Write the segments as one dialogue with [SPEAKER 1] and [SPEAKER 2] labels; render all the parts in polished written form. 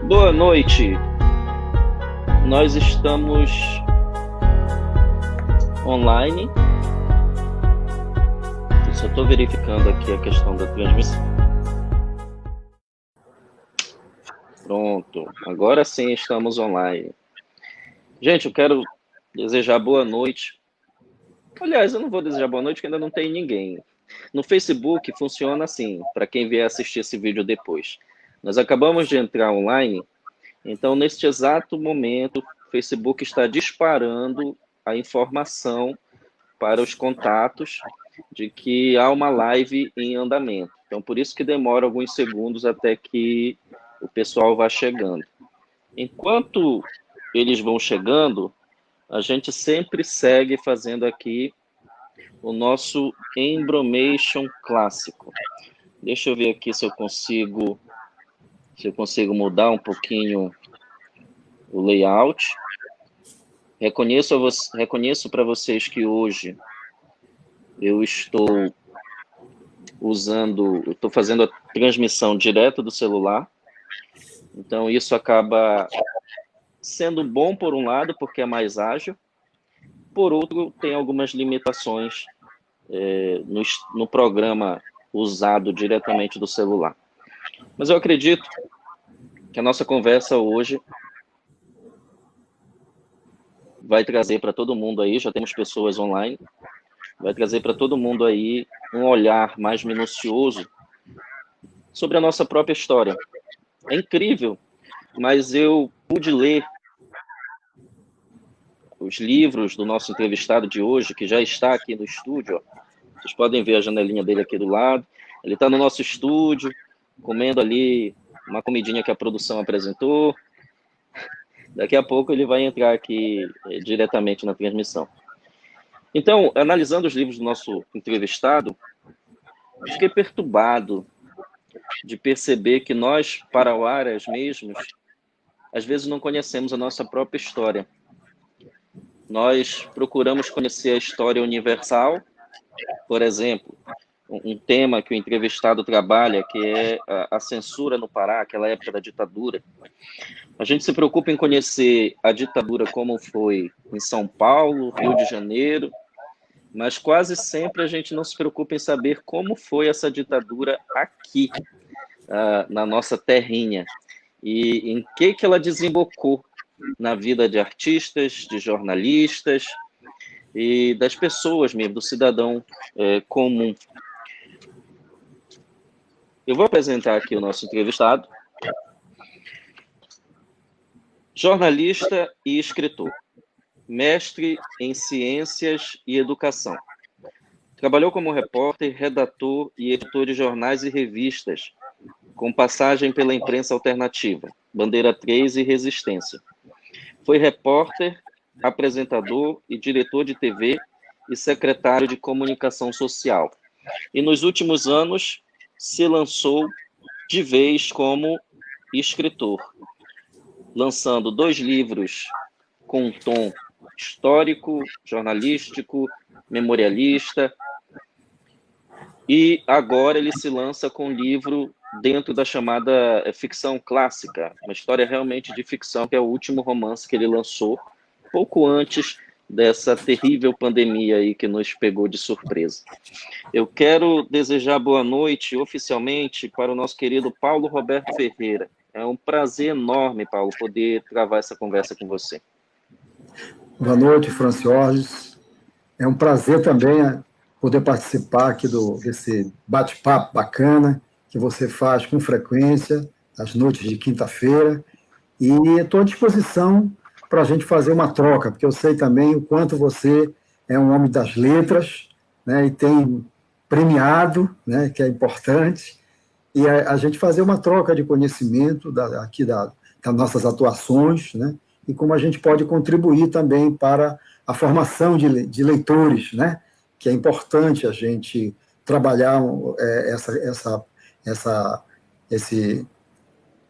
[SPEAKER 1] Boa noite. Nós estamos online. Eu só estou verificando aqui a questão da transmissão. Pronto. Agora sim estamos online. Gente, eu quero desejar boa noite. Aliás, eu não vou desejar boa noite porque ainda não tem ninguém. No Facebook funciona assim, para quem vier assistir esse vídeo depois. Nós acabamos de entrar online, então neste exato momento o Facebook está disparando a informação para os contatos de que há uma live em andamento. Então por isso que demora alguns segundos até que o pessoal vá chegando. Enquanto eles vão chegando, a gente sempre segue fazendo aqui o nosso Embromation clássico. Deixa eu ver aqui se eu consigo mudar um pouquinho o layout. Reconheço para vocês que hoje eu estou fazendo a transmissão direto do celular. Então isso acaba sendo bom por um lado, porque é mais ágil. Por outro, tem algumas limitações no programa usado diretamente do celular. Mas eu acredito que a nossa conversa hoje vai trazer para todo mundo aí, já temos pessoas online, vai trazer para todo mundo aí um olhar mais minucioso sobre a nossa própria história. É incrível, mas eu pude ler os livros do nosso entrevistado de hoje, que já está aqui no estúdio. Ó. Vocês podem ver a janelinha dele aqui do lado. Ele está no nosso estúdio, comendo ali uma comidinha que a produção apresentou. Daqui a pouco ele vai entrar aqui diretamente na transmissão. Então, analisando os livros do nosso entrevistado, fiquei perturbado de perceber que nós, parauárias mesmos, às vezes não conhecemos a nossa própria história. Nós procuramos conhecer a história universal, por exemplo, um tema que o entrevistado trabalha, que é a censura no Pará, aquela época da ditadura. A gente se preocupa em conhecer a ditadura como foi em São Paulo, Rio de Janeiro, mas quase sempre a gente não se preocupa em saber como foi essa ditadura aqui, na nossa terrinha, e em que ela desembocou na vida de artistas, de jornalistas e das pessoas mesmo, do cidadão comum. Eu vou apresentar aqui o nosso entrevistado, jornalista e escritor, mestre em ciências e educação. Trabalhou como repórter, redator e editor de jornais e revistas, com passagem pela imprensa alternativa, Bandeira 3 e Resistência. Foi repórter, apresentador e diretor de TV e secretário de comunicação social. E nos últimos anos se lançou de vez como escritor, lançando 2 livros com um tom histórico, jornalístico, memorialista, e agora ele se lança com um livro dentro da chamada ficção clássica, uma história realmente de ficção, que é o último romance que ele lançou, pouco antes dessa terrível pandemia aí que nos pegou de surpresa. Eu quero desejar boa noite oficialmente para o nosso querido Paulo Roberto Ferreira. É um prazer enorme, Paulo, poder travar essa conversa com você.
[SPEAKER 2] Boa noite, Franciorges. É um prazer também poder participar aqui desse bate-papo bacana que você faz com frequência, às noites de quinta-feira. E estou à disposição para a gente fazer uma troca, porque eu sei também o quanto você é um homem das letras, né, e tem premiado, né, que é importante, e a gente fazer uma troca de conhecimento aqui das nossas atuações, né, e como a gente pode contribuir também para a formação de leitores, né, que é importante a gente trabalhar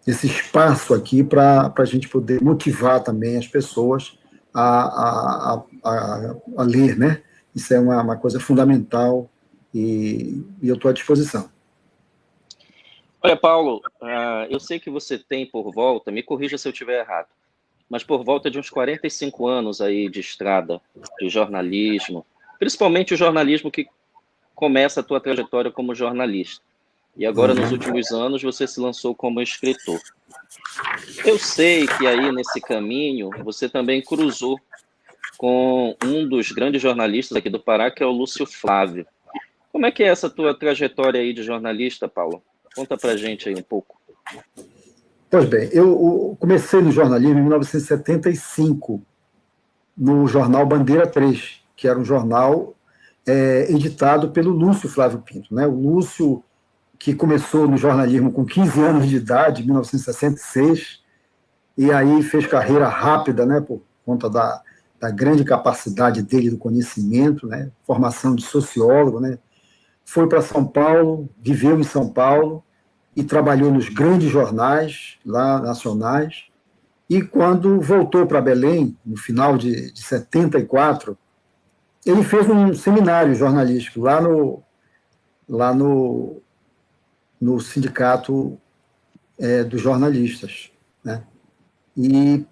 [SPEAKER 2] esse espaço aqui para a gente poder motivar também as pessoas a ler, né? Isso é uma coisa fundamental e eu estou à disposição.
[SPEAKER 1] Olha, Paulo, eu sei que você tem por volta, me corrija se eu estiver errado, mas por volta de uns 45 anos aí de estrada, de jornalismo, principalmente o jornalismo que começa a tua trajetória como jornalista. E agora, nos últimos anos, você se lançou como escritor. Eu sei que aí, nesse caminho, você também cruzou com um dos grandes jornalistas aqui do Pará, que é o Lúcio Flávio. Como é que é essa tua trajetória aí de jornalista, Paulo? Conta pra gente aí um pouco.
[SPEAKER 2] Pois bem, eu comecei no jornalismo em 1975, no jornal Bandeira 3, que era um jornal editado pelo Lúcio Flávio Pinto. Né? O Lúcio, que começou no jornalismo com 15 anos de idade, em 1966, e aí fez carreira rápida, né, por conta da grande capacidade dele do conhecimento, né, formação de sociólogo, né, foi para São Paulo, viveu em São Paulo e trabalhou nos grandes jornais lá nacionais. E quando voltou para Belém, no final de 74, ele fez um seminário jornalístico lá no sindicato dos jornalistas, né? E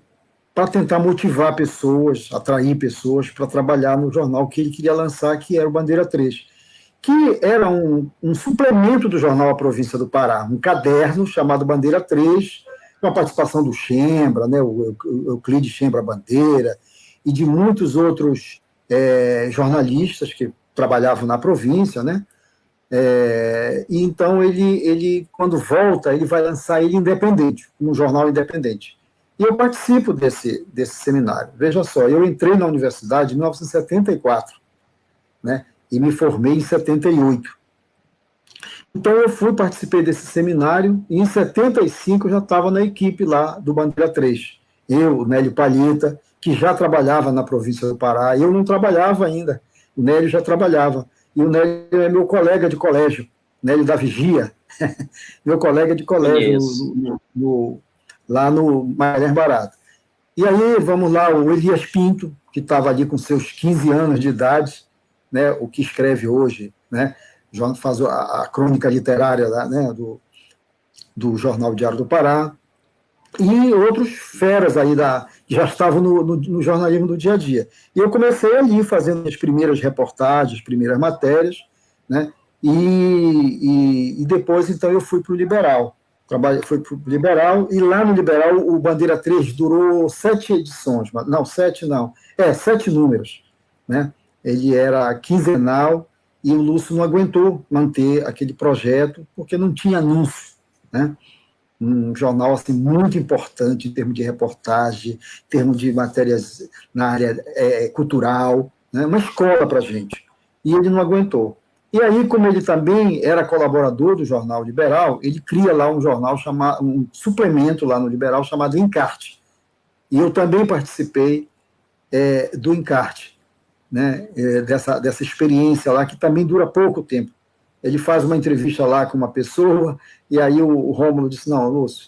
[SPEAKER 2] para tentar motivar pessoas, atrair pessoas para trabalhar no jornal que ele queria lançar, que era o Bandeira 3, que era um suplemento do jornal A Província do Pará, um caderno chamado Bandeira 3, com a participação do Chembra, né, o Euclides Chembra Bandeira, e de muitos outros jornalistas que trabalhavam na província, né? E então ele, quando volta, ele vai lançar ele independente, um jornal independente. E eu participo desse seminário. Veja só, eu entrei na universidade em 1974, né? E me formei em 78. Então eu participei desse seminário, e em 75 eu já estava na equipe lá do Bandeira 3. Eu, o Nélio Palheta, que já trabalhava na província do Pará, eu não trabalhava ainda, o Nélio já trabalhava. E o Nélio é meu colega de colégio, Nélio da Vigia, meu colega de colégio lá no Magalhães Barata. E aí, vamos lá, o Elias Pinto, que estava ali com seus 15 anos de idade, né, o que escreve hoje, né, faz a crônica literária né, do Jornal Diário do Pará, e outros feras aí que já estavam no jornalismo do dia a dia. E eu comecei ali fazendo as primeiras reportagens, primeiras matérias, né, e depois, então, eu fui para o Liberal. Fui para o Liberal, e lá no Liberal o Bandeira 3 durou 7 edições, não, 7 não, 7 números, né? Ele era quinzenal, e o Lúcio não aguentou manter aquele projeto, porque não tinha anúncio, né? Um jornal assim, muito importante em termos de reportagem, em termos de matérias na área cultural, né? Uma escola para a gente. E ele não aguentou. E aí, como ele também era colaborador do Jornal Liberal, ele cria lá um jornal, um suplemento lá no Liberal chamado Encarte. E eu também participei do Encarte, né, dessa experiência lá, que também dura pouco tempo. Ele faz uma entrevista lá com uma pessoa, e aí o Rômulo disse, não, Lúcio,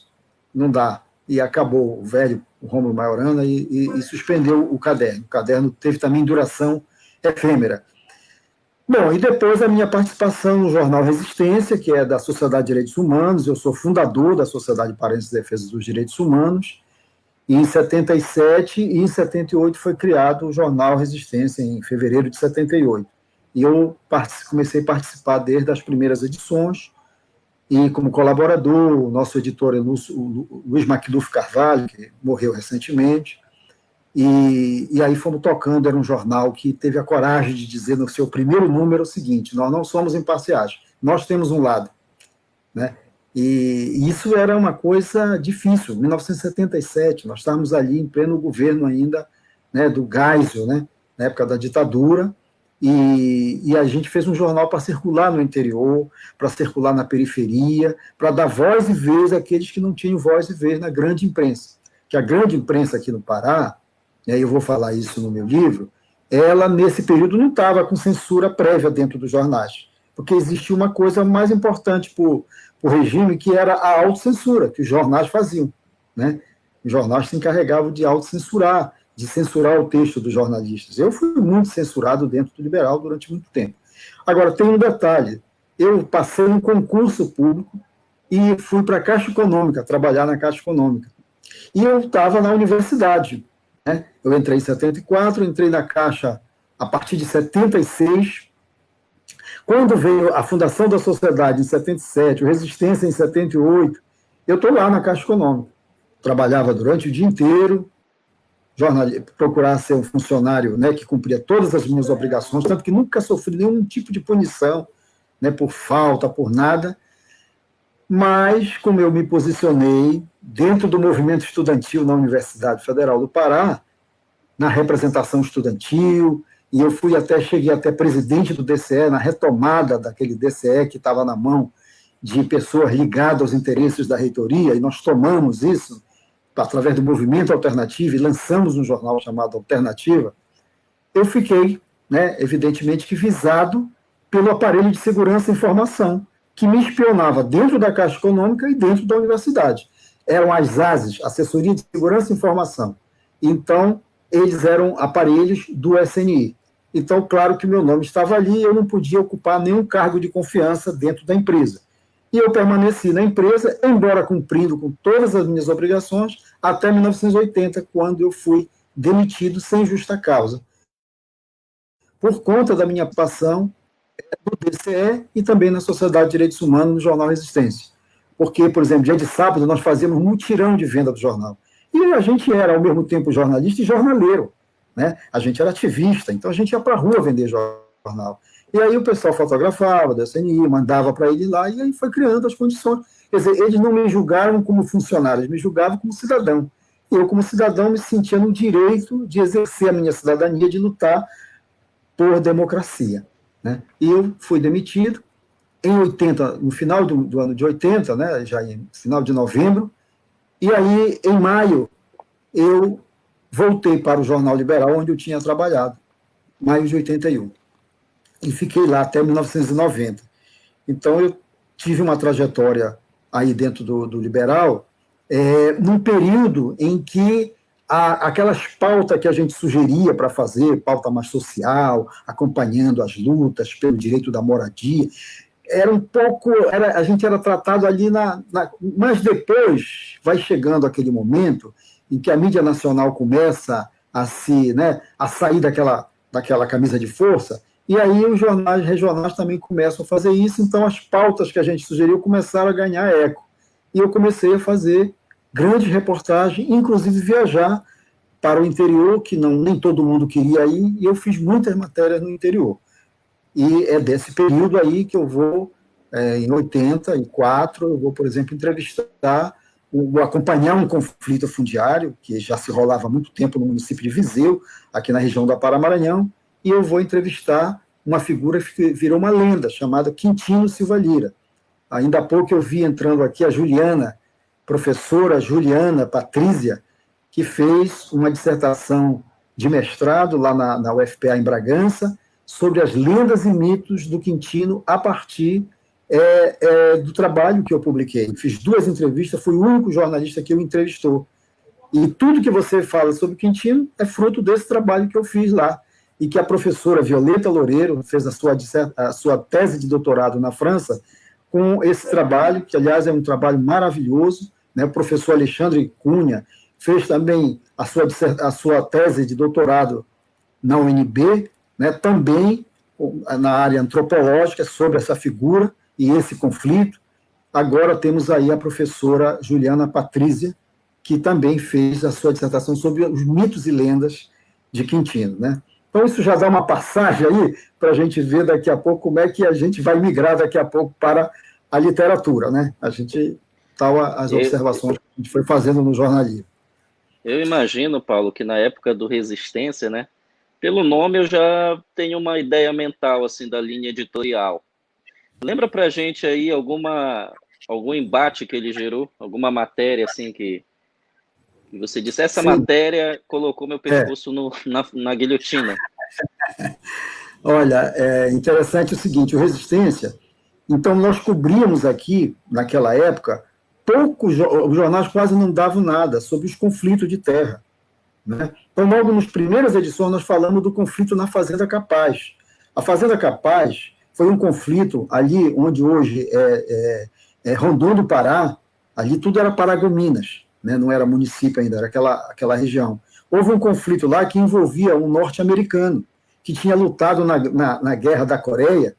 [SPEAKER 2] não dá. E acabou o Rômulo Maiorana, e suspendeu o caderno. O caderno teve também duração efêmera. Bom, e depois a minha participação no jornal Resistência, que é da Sociedade de Direitos Humanos. Eu sou fundador da Sociedade Paraense de Defesa dos Direitos Humanos, e em 77 e em 78 foi criado o jornal Resistência, em fevereiro de 78. E eu comecei a participar desde as primeiras edições, e como colaborador, o nosso editor é o Luiz Macduff Carvalho, que morreu recentemente. E aí fomos tocando. Era um jornal que teve a coragem de dizer no seu primeiro número o seguinte: nós não somos imparciais, nós temos um lado, né? E isso era uma coisa difícil. Em 1977, nós estávamos ali em pleno governo ainda, né, do Geisel, né, na época da ditadura, e a gente fez um jornal para circular no interior, para circular na periferia, para dar voz e vez àqueles que não tinham voz e vez na grande imprensa. Que a grande imprensa aqui no Pará, eu vou falar isso no meu livro, ela, nesse período, não estava com censura prévia dentro dos jornais, porque existia uma coisa mais importante para o regime, que era a autocensura, que os jornais faziam, né? Os jornais se encarregavam de autocensurar, de censurar o texto dos jornalistas. Eu fui muito censurado dentro do Liberal durante muito tempo. Agora, tem um detalhe: eu passei um concurso público e fui para a Caixa Econômica, trabalhar na Caixa Econômica. E eu estava na universidade, né? Eu entrei em 74, entrei na Caixa a partir de 76. Quando veio a fundação da sociedade em 77, o Resistência em 78, eu estou lá na Caixa Econômica. Trabalhava durante o dia inteiro, procurar ser um funcionário, né, que cumpria todas as minhas obrigações, tanto que nunca sofri nenhum tipo de punição, né, por falta, por nada. Mas, como eu me posicionei dentro do movimento estudantil na Universidade Federal do Pará, na representação estudantil, e eu cheguei até presidente do DCE, na retomada daquele DCE que estava na mão de pessoas ligadas aos interesses da reitoria, e nós tomamos isso através do movimento alternativo e lançamos um jornal chamado Alternativa. Eu fiquei, né, evidentemente, que visado pelo aparelho de segurança e informação, que me espionava dentro da Caixa Econômica e dentro da universidade. Eram as ASES, Assessoria de Segurança e Informação. Então, eles eram aparelhos do SNI. Então, claro que meu nome estava ali e eu não podia ocupar nenhum cargo de confiança dentro da empresa. E eu permaneci na empresa, embora cumprindo com todas as minhas obrigações, até 1980, quando eu fui demitido sem justa causa, por conta da minha participação no DCE e também na Sociedade de Direitos Humanos, no jornal Resistência. Porque, por exemplo, dia de sábado, nós fazíamos um mutirão de venda do jornal. E a gente era, ao mesmo tempo, jornalista e jornaleiro, né? A gente era ativista, então a gente ia para a rua vender jornal. E aí o pessoal fotografava da SNI, mandava para ele lá, e aí foi criando as condições. Quer dizer, eles não me julgaram como funcionário, eles me julgavam como cidadão. E eu, como cidadão, me sentia no direito de exercer a minha cidadania, de lutar por democracia, né? E eu fui demitido em 80, no final do ano de 80, né, já em final de novembro, e aí, em maio, eu voltei para o Jornal Liberal, onde eu tinha trabalhado, maio de 81. E fiquei lá até 1990. Então, eu tive uma trajetória aí dentro do Liberal, num período em que aquelas pautas que a gente sugeria para fazer, pauta mais social, acompanhando as lutas pelo direito da moradia, era um pouco, a gente era tratado ali mas depois vai chegando aquele momento em que a mídia nacional começa a sair daquela camisa de força, e aí os jornais regionais também começam a fazer isso, então as pautas que a gente sugeriu começaram a ganhar eco. E eu comecei a fazer grandes reportagens, inclusive viajar para o interior, que nem todo mundo queria ir, e eu fiz muitas matérias no interior. E é desse período aí que eu vou, em 84, eu vou, por exemplo, acompanhar um conflito fundiário, que já se rolava há muito tempo no município de Viseu, aqui na região do Pará-Maranhão, e eu vou entrevistar uma figura que virou uma lenda, chamada Quintino Silva Lira. Ainda há pouco eu vi entrando aqui a Juliana, professora Juliana Patrícia, que fez uma dissertação de mestrado lá na UFPA em Bragança, sobre as lendas e mitos do Quintino a partir do trabalho que eu publiquei. Fiz 2 entrevistas, fui o único jornalista que o entrevistou. E tudo que você fala sobre o Quintino é fruto desse trabalho que eu fiz lá, e que a professora Violeta Loureiro fez a sua tese de doutorado na França com esse trabalho, que, aliás, é um trabalho maravilhoso, né? O professor Alexandre Cunha fez também a sua tese de doutorado na UNB, né? Também na área antropológica, sobre essa figura e esse conflito. Agora temos aí a professora Juliana Patrícia, que também fez a sua dissertação sobre os mitos e lendas de Quintino, né? Então, isso já dá uma passagem aí para a gente ver daqui a pouco como é que a gente vai migrar daqui a pouco para a literatura, né? As observações que a gente foi fazendo no jornalismo.
[SPEAKER 1] Eu imagino, Paulo, que na época do Resistência, né? Pelo nome eu já tenho uma ideia mental assim da linha editorial. Lembra pra gente aí algum embate que ele gerou, alguma matéria assim que você disse, essa
[SPEAKER 2] Sim.
[SPEAKER 1] Matéria colocou meu pescoço na guilhotina.
[SPEAKER 2] Olha, é interessante o seguinte, o Resistência, então nós cobríamos aqui, naquela época, os jornais quase não davam nada sobre os conflitos de terra, né? Então, logo nas primeiras edições, nós falamos do conflito na Fazenda Capaz. A Fazenda Capaz foi um conflito ali onde hoje Rondon do Pará, ali tudo era Paragominas, né? Não era município ainda, era aquela região. Houve um conflito lá que envolvia um norte-americano, que tinha lutado na Guerra da Coreia,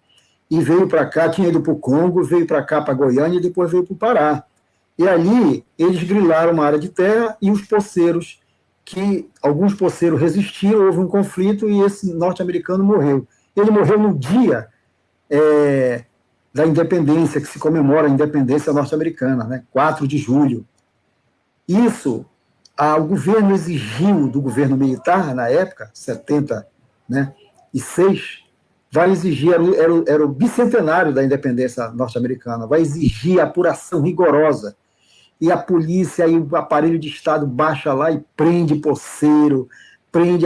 [SPEAKER 2] e veio para cá, tinha ido para o Congo, veio para cá, para Goiânia, e depois veio para o Pará. E ali eles grilaram uma área de terra e os poceiros, alguns poceiros resistiram, houve um conflito e esse norte-americano morreu. Ele morreu no dia da independência, que se comemora a independência norte-americana, né? 4 de julho. Isso, o governo exigiu do governo militar, na época, 70, né, e 6, vai exigir, era o bicentenário da independência norte-americana, vai exigir apuração rigorosa. E a polícia e o aparelho de Estado baixa lá e prende poceiro,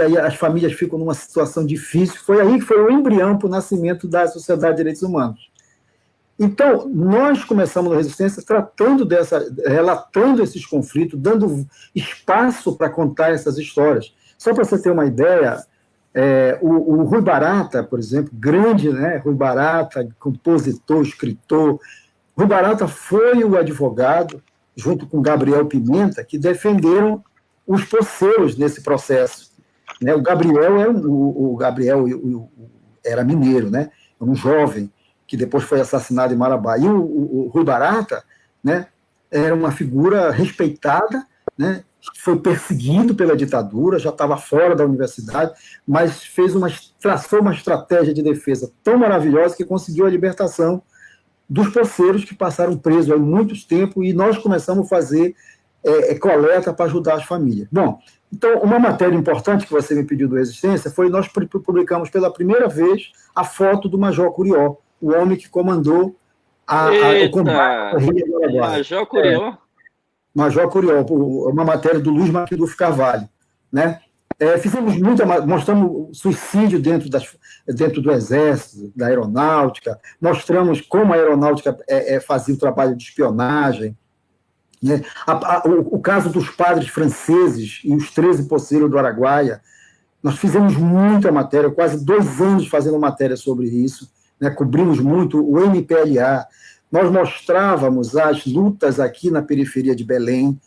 [SPEAKER 2] aí as famílias ficam numa situação difícil. Foi aí que foi o embrião para o nascimento da Sociedade de Direitos Humanos. Então, nós começamos a Resistência relatando esses conflitos, dando espaço para contar essas histórias. Só para você ter uma ideia, o Rui Barata, por exemplo, grande, né? Rui Barata, compositor, escritor. Rui Barata foi o advogado, junto com Gabriel Pimenta, que defenderam os poceiros nesse processo. Né? O Gabriel era mineiro, né? Um jovem que depois foi assassinado em Marabá. E o Rui Barata, né, era uma figura respeitada, né, foi perseguido pela ditadura, já estava fora da universidade, mas traçou uma estratégia de defesa tão maravilhosa que conseguiu a libertação dos poceiros que passaram presos há muitos tempos, e nós começamos a fazer coleta para ajudar as famílias. Bom, então, uma matéria importante que você me pediu do Resistência foi nós publicamos pela primeira vez a foto do Major Curió, o homem que comandou o combate ao Rio do Araguaia.
[SPEAKER 1] Major Curió?
[SPEAKER 2] Major Curió, uma matéria do Luiz Maquiluf Carvalho, né? Mostramos suicídio dentro do Exército, da Aeronáutica, mostramos como a Aeronáutica fazia o trabalho de espionagem, né? O caso dos padres franceses e os 13 poceiros do Araguaia, nós fizemos muita matéria, quase 2 anos fazendo matéria sobre isso, né? Cobrimos muito o MPLA, nós mostrávamos as lutas aqui na periferia de Belém,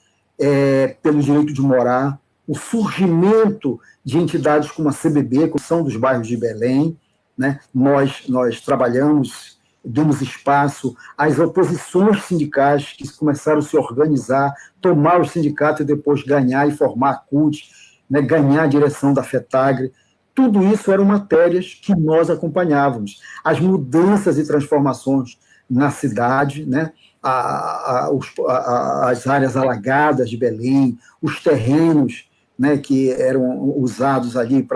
[SPEAKER 2] pelo direito de morar, o surgimento de entidades como a CBB, que são dos bairros de Belém, né? Nós trabalhamos, demos espaço às oposições sindicais que começaram a se organizar, tomar os sindicatos e depois ganhar e formar a CUT, né? Ganhar a direção da FETAGRE. Tudo isso eram matérias que nós acompanhávamos. As mudanças e transformações na cidade, né? As áreas alagadas de Belém, os terrenos, né, que eram usados ali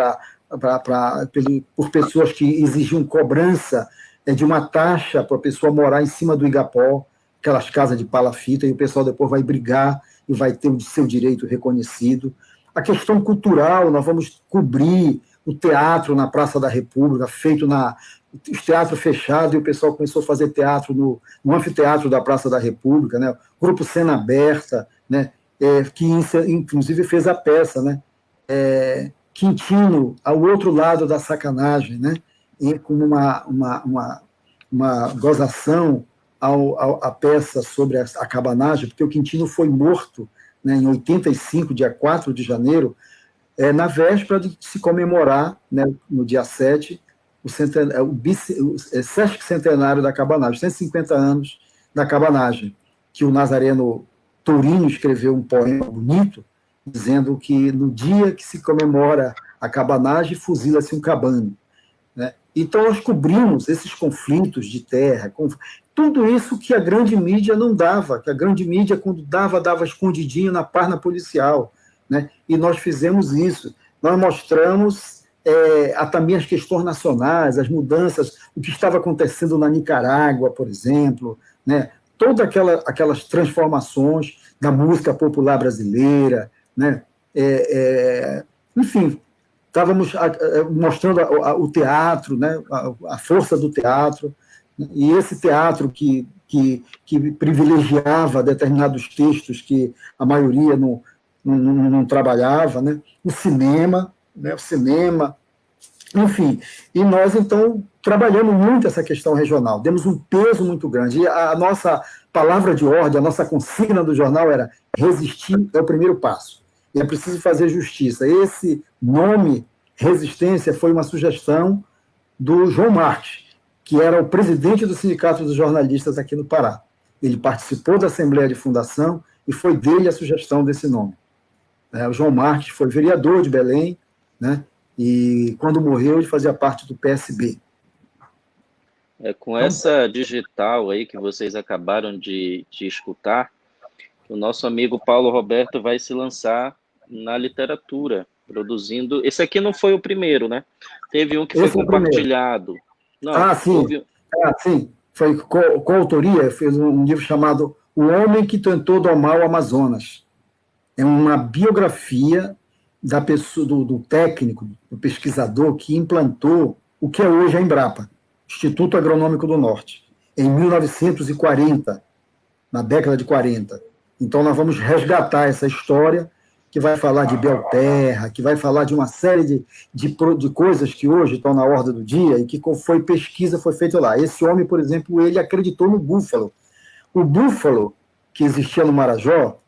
[SPEAKER 2] por pessoas que exigiam cobrança de uma taxa para a pessoa morar em cima do Igapó, aquelas casas de palafita, e o pessoal depois vai brigar e vai ter o seu direito reconhecido. A questão cultural, nós vamos cobrir o teatro na Praça da República, feito teatro fechado, e o pessoal começou a fazer teatro no anfiteatro da Praça da República, né? O grupo Cena Aberta, né? Que inclusive fez a peça, né? Quintino, ao outro lado da sacanagem, né? E com uma gozação à peça sobre a cabanagem, porque o Quintino foi morto, né, em 85, dia 4 de janeiro, na véspera de se comemorar, né, no dia 7, o Sesc Centenário da Cabanagem, 150 anos da cabanagem, que o nazareno Tourinho escreveu um poema bonito, dizendo que no dia que se comemora a cabanagem, fuzila-se um cabano, né? Então, nós cobrimos esses conflitos de terra, tudo isso que a grande mídia não dava, que a grande mídia, quando dava escondidinho na página policial, né? E nós fizemos isso. Nós mostramos também as questões nacionais, as mudanças, o que estava acontecendo na Nicarágua, por exemplo, né? Todas aquelas transformações da música popular brasileira, né? Enfim, estávamos mostrando o teatro, né? A força do teatro, e esse teatro que privilegiava determinados textos que a maioria não trabalhava, né? O cinema, né? O cinema, Enfim, e nós, então, trabalhamos muito essa questão regional, demos um peso muito grande. E a nossa palavra de ordem, a nossa consigna do jornal era: resistir é o primeiro passo. E é preciso fazer justiça. Esse nome, Resistência, foi uma sugestão do João Marques, que era o presidente do Sindicato dos Jornalistas aqui no Pará. Ele participou da Assembleia de Fundação e foi dele a sugestão desse nome. O João Marques foi vereador de Belém, né? E quando morreu, ele fazia parte do PSB.
[SPEAKER 1] Com essa digital aí que vocês acabaram de escutar, o nosso amigo Paulo Roberto vai se lançar na literatura, produzindo... Esse aqui não foi o primeiro, né? Teve um que foi compartilhado. Não,
[SPEAKER 2] sim.
[SPEAKER 1] houve...
[SPEAKER 2] sim. Foi coautoria, fez um livro chamado O Homem que Tentou Domar o Amazonas. É uma biografia da pessoa, do técnico, do pesquisador que implantou o que é hoje a Embrapa, Instituto Agronômico do Norte, em 1940, na década de 40. Então, nós vamos resgatar essa história, que vai falar de Belterra, que vai falar de uma série de coisas que hoje estão na ordem do dia e que foi pesquisa, foi feita lá. Esse homem, por exemplo, ele acreditou no búfalo. O búfalo que existia no Marajó,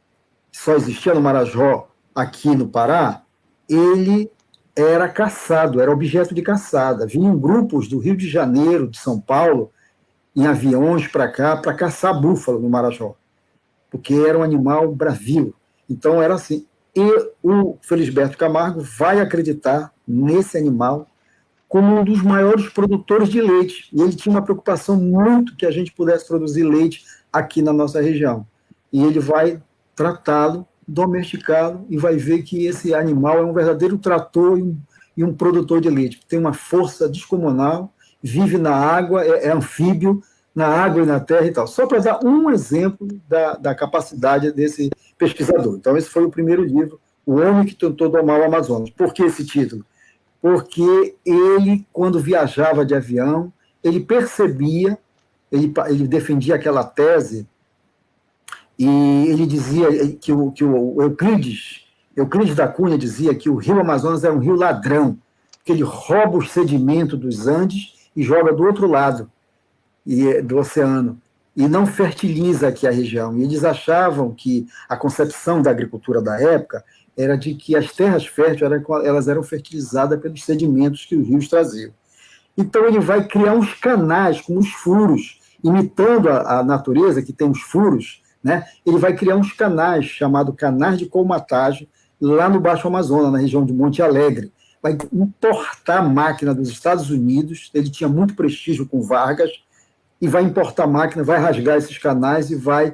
[SPEAKER 2] só existia no Marajó aqui no Pará, ele era caçado, era objeto de caçada. Vinham grupos do Rio de Janeiro, de São Paulo, em aviões para cá, para caçar búfalo no Marajó, porque era um animal bravio. Então era assim. E o Felisberto Camargo vai acreditar nesse animal como um dos maiores produtores de leite. E ele tinha uma preocupação muito que a gente pudesse produzir leite aqui na nossa região. E ele vai tratá-lo, domesticá-lo, e vai ver que esse animal é um verdadeiro trator e um produtor de leite. Tem uma força descomunal, vive na água, é anfíbio, na água e na terra e tal. Só para dar um exemplo da capacidade desse pesquisador. Então, esse foi o primeiro livro, O Homem que Tentou Domar o Amazonas. Por que esse título? Porque ele, quando viajava de avião, ele percebia, ele defendia aquela tese, e ele dizia que o Euclides da Cunha dizia que o rio Amazonas é um rio ladrão, que ele rouba o sedimento dos Andes e joga do outro lado do oceano, e não fertiliza aqui a região. E eles achavam que a concepção da agricultura da época era de que as terras férteis elas eram fertilizadas pelos sedimentos que os rios traziam. Então ele vai criar uns canais com os furos, imitando a natureza, que tem os furos, né? Ele vai criar uns canais, chamados canais de colmatagem, lá no Baixo Amazonas, na região de Monte Alegre. Vai importar máquina dos Estados Unidos, ele tinha muito prestígio com Vargas, e vai importar máquina, vai rasgar esses canais e vai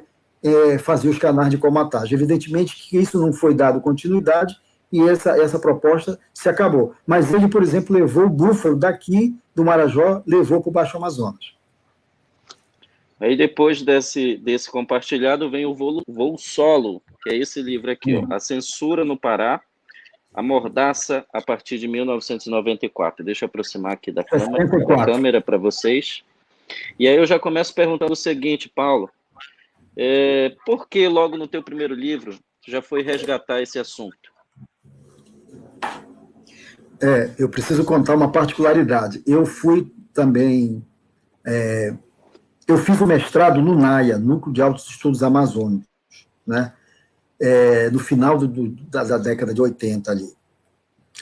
[SPEAKER 2] fazer os canais de colmatagem. Evidentemente que isso não foi dado continuidade e essa proposta se acabou. Mas ele, por exemplo, levou o búfalo daqui do Marajó, levou para o Baixo Amazonas.
[SPEAKER 1] Aí depois desse compartilhado vem o Voo Solo, que é esse livro aqui, ó, A Censura no Pará, a Mordaça a partir de 1994. Deixa eu aproximar aqui da câmera para vocês. E aí eu já começo perguntando o seguinte, Paulo, por que logo no teu primeiro livro tu já foi resgatar esse assunto?
[SPEAKER 2] Eu preciso contar uma particularidade. Eu fui também... eu fiz o mestrado no NAIA, Núcleo de Altos Estudos Amazônicos, né? No final da década de 80 ali.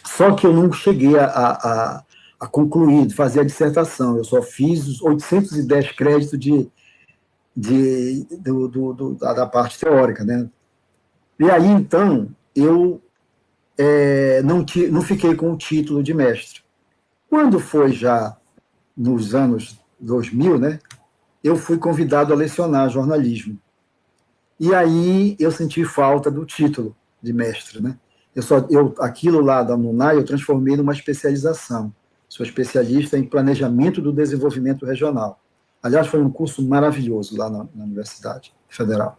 [SPEAKER 2] Só que eu não cheguei a concluir, fazer a dissertação. Eu só fiz os 810 créditos da parte teórica, né? E aí, então, eu não fiquei com o título de mestre. Quando foi já nos anos 2000, né, eu fui convidado a lecionar jornalismo. E aí eu senti falta do título de mestre, né? Aquilo lá da NUNAI eu transformei numa especialização. Sou especialista em planejamento do desenvolvimento regional. Aliás, foi um curso maravilhoso lá na Universidade Federal.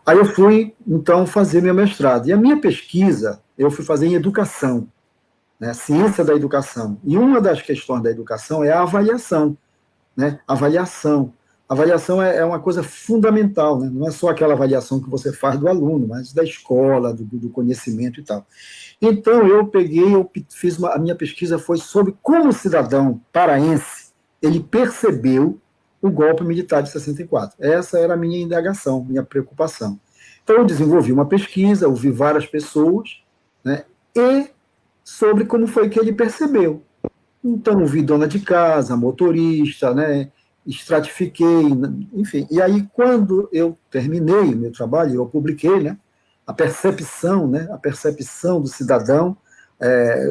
[SPEAKER 2] Aí eu fui, então, fazer meu mestrado. E a minha pesquisa, eu fui fazer em educação, né? Ciência da educação. E uma das questões da educação é a avaliação, né? Avaliação. A avaliação é uma coisa fundamental, né? Não é só aquela avaliação que você faz do aluno, mas da escola, do conhecimento e tal. Então, eu fiz a minha pesquisa foi sobre como o cidadão paraense ele percebeu o golpe militar de 64. Essa era a minha indagação, minha preocupação. Então, eu desenvolvi uma pesquisa, ouvi várias pessoas, né, e sobre como foi que ele percebeu. Então, ouvi dona de casa, motorista, né, estratifiquei, enfim. E aí, quando eu terminei o meu trabalho, eu publiquei, né, a percepção, né, a percepção do cidadão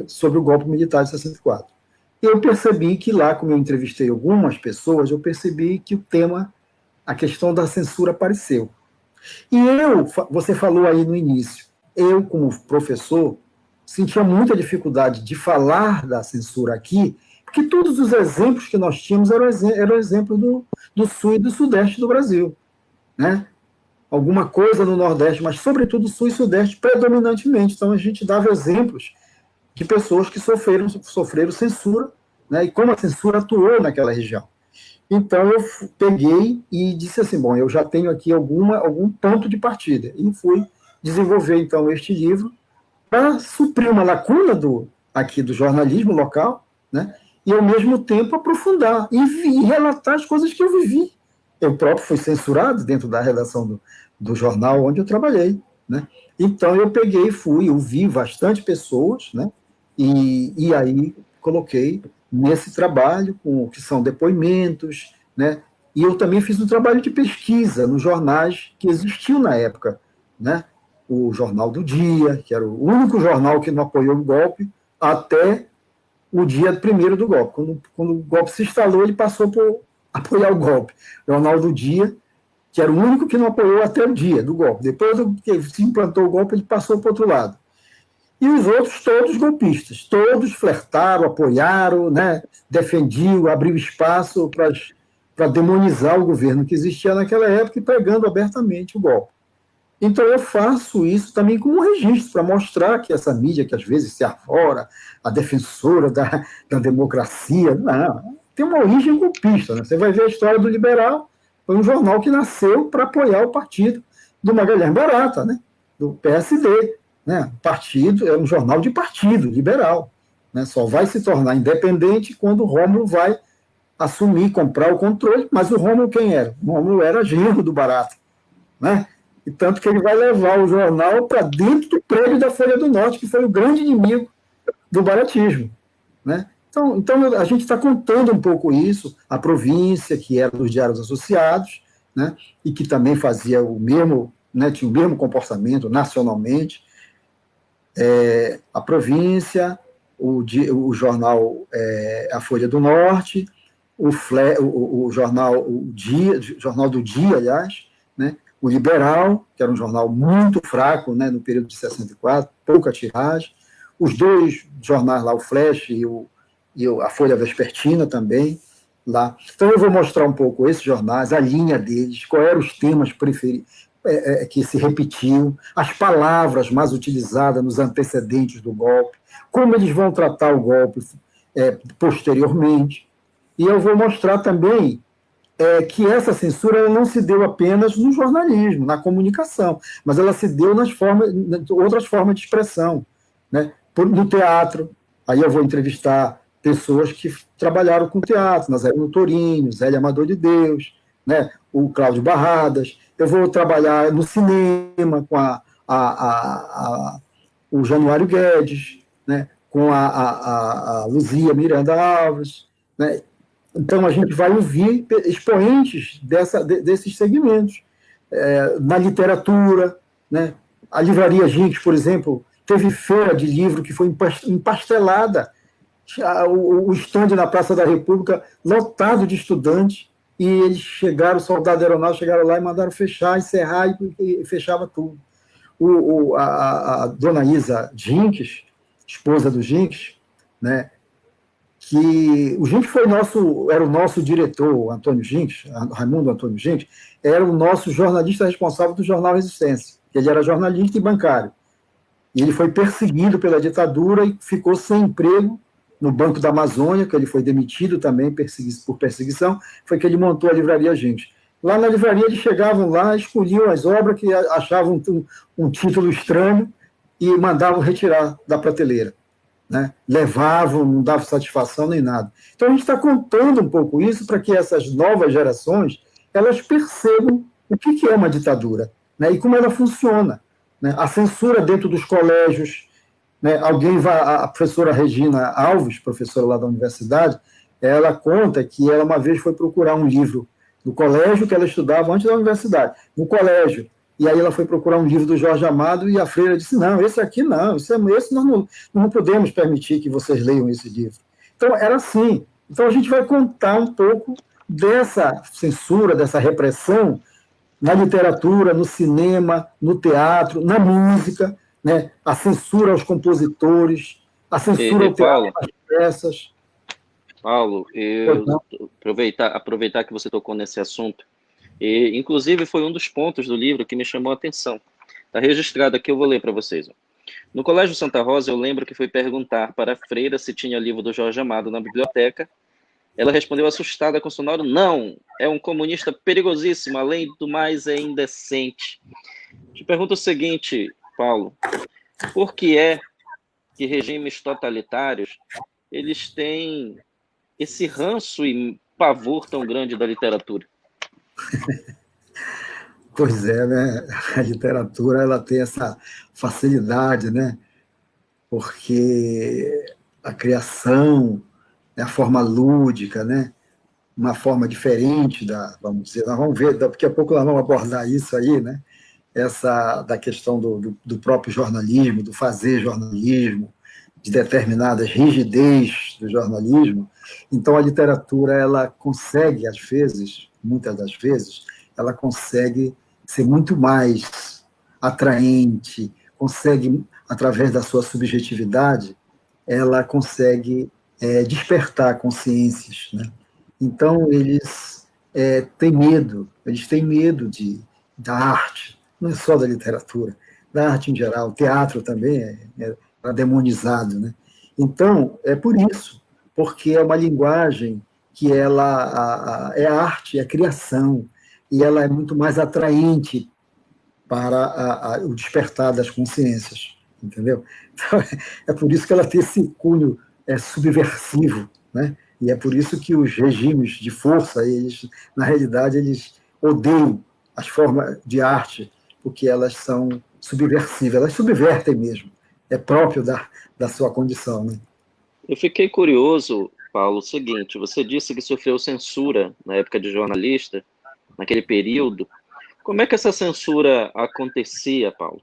[SPEAKER 2] sobre o golpe militar de 64. E eu percebi que lá, como eu entrevistei algumas pessoas, eu percebi que o tema, a questão da censura apareceu. E você falou aí no início, eu, como professor, sentia muita dificuldade de falar da censura aqui, porque todos os exemplos que nós tínhamos eram exemplos do sul e do sudeste do Brasil, né? Alguma coisa no Nordeste, mas sobretudo Sul e Sudeste predominantemente. Então a gente dava exemplos de pessoas que sofreram censura, né, e como a censura atuou naquela região. Então eu peguei e disse assim, bom, eu já tenho aqui algum ponto de partida, e fui desenvolver então este livro para suprir uma lacuna aqui do jornalismo local, né, e ao mesmo tempo aprofundar e relatar as coisas que eu vivi. Eu próprio fui censurado dentro da redação do jornal onde eu trabalhei, né? Então eu peguei, ouvi bastante pessoas, né? E aí coloquei nesse trabalho, que são depoimentos, né? E eu também fiz um trabalho de pesquisa nos jornais que existiam na época, né? O Jornal do Dia, que era o único jornal que não apoiou o golpe, até o dia primeiro do golpe. Quando o golpe se instalou, ele passou por apoiar o golpe. O Jornal do Dia, que era o único que não apoiou até o dia do golpe. Depois que se implantou o golpe, ele passou para o outro lado. E os outros, todos golpistas, todos flertaram, apoiaram, né, defendiam, abriu espaço para demonizar o governo que existia naquela época e pregando abertamente o golpe. Então eu faço isso também como um registro, para mostrar que essa mídia que às vezes se arvora, a defensora da democracia, não, tem uma origem golpista. Né? Você vai ver a história do Liberal, foi um jornal que nasceu para apoiar o partido do Magalhães Barata, né? Do PSD. Né? Partido é um jornal de partido liberal. Né? Só vai se tornar independente quando o Rômulo vai assumir, comprar o controle, mas o Rômulo quem era? O Rômulo era genro do Barata. Né? E tanto que ele vai levar o jornal para dentro do prédio da Folha do Norte, que foi o grande inimigo do baratismo. Né? Então a gente está contando um pouco isso, a província, que era dos Diários Associados, né? E que também fazia o mesmo, né? Tinha o mesmo comportamento nacionalmente, a província, o jornal A Folha do Norte, o jornal Jornal do Dia, aliás, né? O Liberal, que era um jornal muito fraco, né, no período de 64, pouca tiragem, os dois jornais lá, o Flash e a Folha Vespertina também, lá. Então eu vou mostrar um pouco esses jornais, a linha deles, quais eram os temas preferidos, que se repetiam, as palavras mais utilizadas nos antecedentes do golpe, como eles vão tratar o golpe posteriormente. E eu vou mostrar também que essa censura ela não se deu apenas no jornalismo, na comunicação, mas ela se deu nas outras formas de expressão, né? No teatro. Aí eu vou entrevistar pessoas que trabalharam com teatro, Nazareno Torinho, Zélia Amador de Deus, né? O Cláudio Barradas. Eu vou trabalhar no cinema com o Januário Guedes, né? Com a Luzia Miranda Alves, né? Então, a gente vai ouvir expoentes desses segmentos. Na literatura, né? A Livraria Ginks, por exemplo, teve feira de livro que foi empastelada, o estande na Praça da República lotado de estudantes, e eles chegaram, soldados aeronáuticos chegaram lá e mandaram fechar, encerrar, e fechava tudo. A dona Isa Ginks, esposa do Ginks, né? Que o Ginks era o nosso diretor, Antônio Ginks, Raimundo Antônio Ginks, era o nosso jornalista responsável do jornal Resistência. Ele era jornalista e bancário. E ele foi perseguido pela ditadura e ficou sem emprego, no Banco da Amazônia, que ele foi demitido também por perseguição, foi que ele montou a Livraria Gente. Lá na livraria eles chegavam lá, escolhiam as obras que achavam um título estranho e mandavam retirar da prateleira, né? Levavam, não davam satisfação nem nada. Então a gente está contando um pouco isso para que essas novas gerações elas percebam o que é uma ditadura, né? E como ela funciona, né? A censura dentro dos colégios, né? A professora Regina Alves, professora lá da universidade, ela conta que ela uma vez foi procurar um livro no colégio que ela estudava antes da universidade, no colégio. E aí ela foi procurar um livro do Jorge Amado e a freira disse, não, esse aqui não, esse nós não podemos permitir que vocês leiam esse livro. Então, era assim. Então, a gente vai contar um pouco dessa censura, dessa repressão na literatura, no cinema, no teatro, na música, né? A censura aos compositores, a censura ao teatro, às peças.
[SPEAKER 1] Paulo, aproveitar que você tocou nesse assunto, e, inclusive foi um dos pontos do livro que me chamou a atenção. Está registrado aqui, eu vou ler para vocês. No Colégio Santa Rosa, eu lembro que fui perguntar para a freira se tinha livro do Jorge Amado na biblioteca. Ela respondeu assustada com sonoro, não, é um comunista perigosíssimo, além do mais é indecente. Te pergunto o seguinte, Paulo, por que é que regimes totalitários eles têm esse ranço e pavor tão grande da literatura?
[SPEAKER 2] Pois é, né? A literatura ela tem essa facilidade, né? Porque a criação, a forma lúdica, né? Uma forma diferente vamos dizer, nós vamos ver, daqui a pouco nós vamos abordar isso aí, né? Essa da questão do próprio jornalismo, do fazer jornalismo, de determinadas rigidez do jornalismo. Então, a literatura, ela consegue, às vezes, muitas das vezes, ela consegue ser muito mais atraente, consegue, através da sua subjetividade, ela consegue despertar consciências, né? Então, eles têm medo da arte, não é só da literatura, da arte em geral, o teatro também é demonizado, né? Então, é por isso, porque é uma linguagem que ela é arte, é criação, e ela é muito mais atraente para o despertar das consciências, entendeu? Então, é por isso que ela tem esse cunho subversivo, né? E é por isso que os regimes de força, eles, na realidade, eles odeiam as formas de arte, porque elas são subversivas, elas subvertem mesmo, é próprio da sua condição, né?
[SPEAKER 1] Eu fiquei curioso, Paulo, o seguinte, você disse que sofreu censura na época de jornalista, naquele período. Como é que essa censura acontecia, Paulo?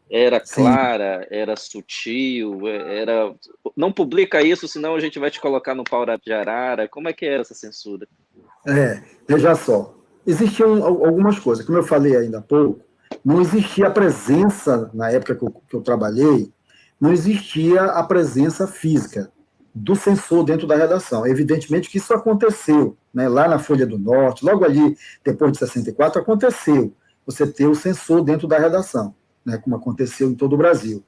[SPEAKER 1] Era clara, era sutil, era... Não publica isso, senão a gente vai te colocar no pau de arara. Como é que era essa censura?
[SPEAKER 2] Veja só, existiam algumas coisas, como eu falei ainda há pouco, não existia a presença, na época que eu trabalhei, não existia a presença física do censor dentro da redação. Evidentemente que isso aconteceu, né? Lá na Folha do Norte, logo ali, depois de 64, aconteceu você ter o censor dentro da redação, né? Como aconteceu em todo o Brasil.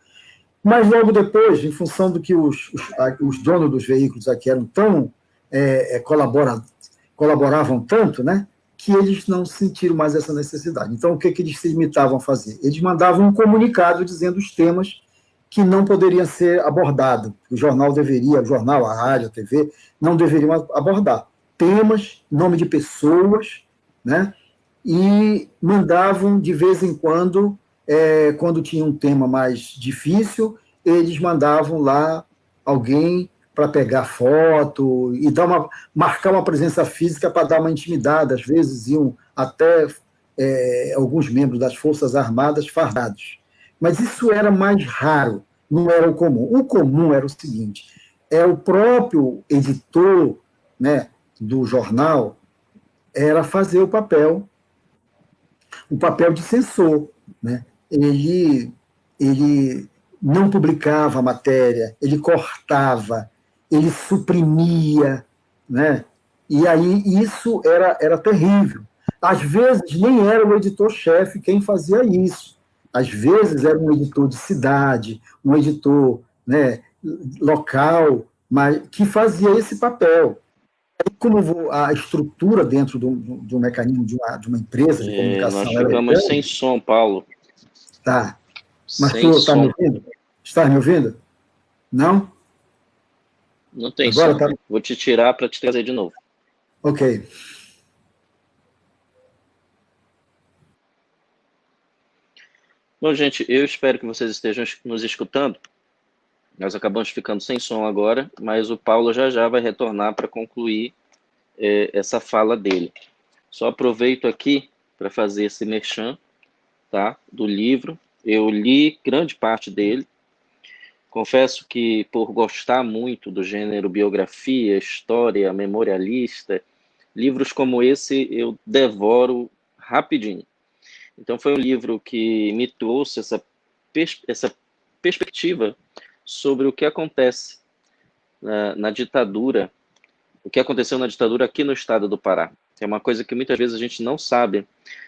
[SPEAKER 2] Mas logo depois, em função do que os donos dos veículos aqui eram tão colaboravam tanto, né? Que eles não sentiram mais essa necessidade. Então, o que eles se limitavam a fazer? Eles mandavam um comunicado dizendo os temas que não poderiam ser abordados. O jornal, a rádio, a TV, não deveriam abordar. Temas, nome de pessoas, né? E mandavam, de vez em quando tinha um tema mais difícil, eles mandavam lá alguém para pegar foto e marcar uma presença física para dar uma intimidade. Às vezes iam até alguns membros das Forças Armadas fardados. Mas isso era mais raro, não era o comum. O comum era o seguinte, o próprio editor, né, do jornal era fazer o papel de censor, né? Ele não publicava a matéria, ele cortava, ele suprimia, né? E aí isso era terrível. Às vezes nem era o editor-chefe quem fazia isso. Às vezes era um editor de cidade, um editor, né, local, mas que fazia esse papel. Como a estrutura dentro de um mecanismo de uma empresa de comunicação...
[SPEAKER 1] Nós ficamos sem som, Paulo.
[SPEAKER 2] Tá. Mas
[SPEAKER 1] Sem
[SPEAKER 2] tu está me
[SPEAKER 1] som.
[SPEAKER 2] ouvindo? Está me ouvindo? Não?
[SPEAKER 1] Não tem
[SPEAKER 2] Agora
[SPEAKER 1] som.
[SPEAKER 2] tá...
[SPEAKER 1] Vou te tirar para te trazer de novo.
[SPEAKER 2] Ok.
[SPEAKER 1] Bom, gente, eu espero que vocês estejam nos escutando. Nós acabamos ficando sem som agora, mas o Paulo já vai retornar para concluir essa fala dele. Só aproveito aqui para fazer esse merchan, tá, do livro. Eu li grande parte dele. Confesso que, por gostar muito do gênero biografia, história, memorialista, livros como esse eu devoro rapidinho. Então, foi um livro que me trouxe essa perspectiva sobre o que acontece na ditadura, o que aconteceu na ditadura aqui no estado do Pará. É uma coisa que muitas vezes a gente não sabe.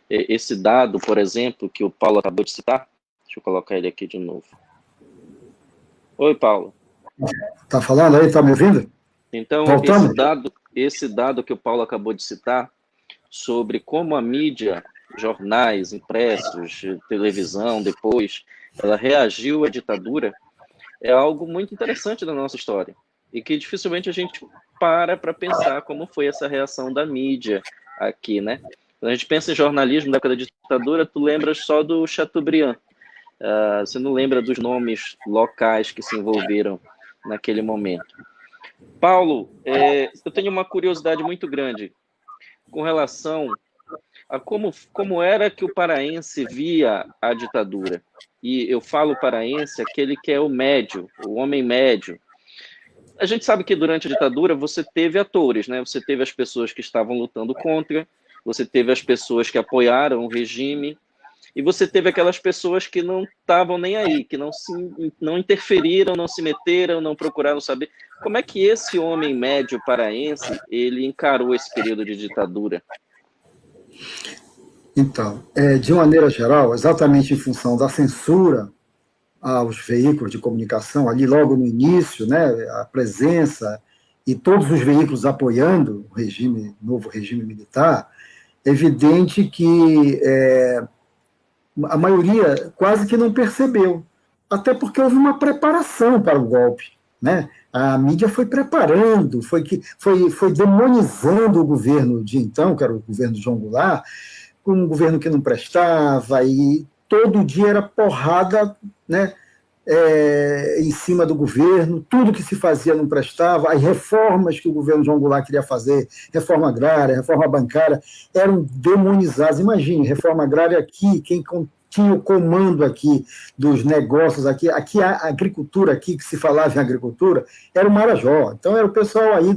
[SPEAKER 1] Esse dado, por exemplo, que o Paulo acabou de citar, deixa eu colocar ele aqui de novo. Oi, Paulo.
[SPEAKER 2] Está falando aí? Está me ouvindo?
[SPEAKER 1] Então, esse dado que o Paulo acabou de citar, sobre como a mídia, jornais, impressos, televisão, depois, ela reagiu à ditadura, é algo muito interessante da nossa história. E que dificilmente a gente para pensar como foi essa reação da mídia aqui, né? Quando a gente pensa em jornalismo da época da ditadura, tu lembras só do Chateaubriand. Você não lembra dos nomes locais que se envolveram naquele momento. Paulo, eu tenho uma curiosidade muito grande com relação a como era que o paraense via a ditadura. E eu falo paraense, aquele que é o médio, o homem médio. A gente sabe que durante a ditadura você teve atores, né? Você teve as pessoas que estavam lutando contra, você teve as pessoas que apoiaram o regime, e você teve aquelas pessoas que não estavam nem aí, que não interferiram, não se meteram, não procuraram saber. Como é que esse homem médio paraense, ele encarou esse período de ditadura?
[SPEAKER 2] Então, de maneira geral, exatamente em função da censura aos veículos de comunicação, ali logo no início, né, a presença e todos os veículos apoiando o novo regime militar, é evidente que a maioria quase que não percebeu, até porque houve uma preparação para o golpe, né? A mídia foi preparando, foi demonizando o governo de então, que era o governo de João Goulart, como um governo que não prestava, e todo dia era porrada, né, em cima do governo, tudo que se fazia não prestava, as reformas que o governo João Goulart queria fazer, reforma agrária, reforma bancária, eram demonizadas. Imagine, reforma agrária aqui, quem tinha o comando aqui dos negócios aqui a agricultura aqui, que se falava em agricultura, era o Marajó. Então era o pessoal aí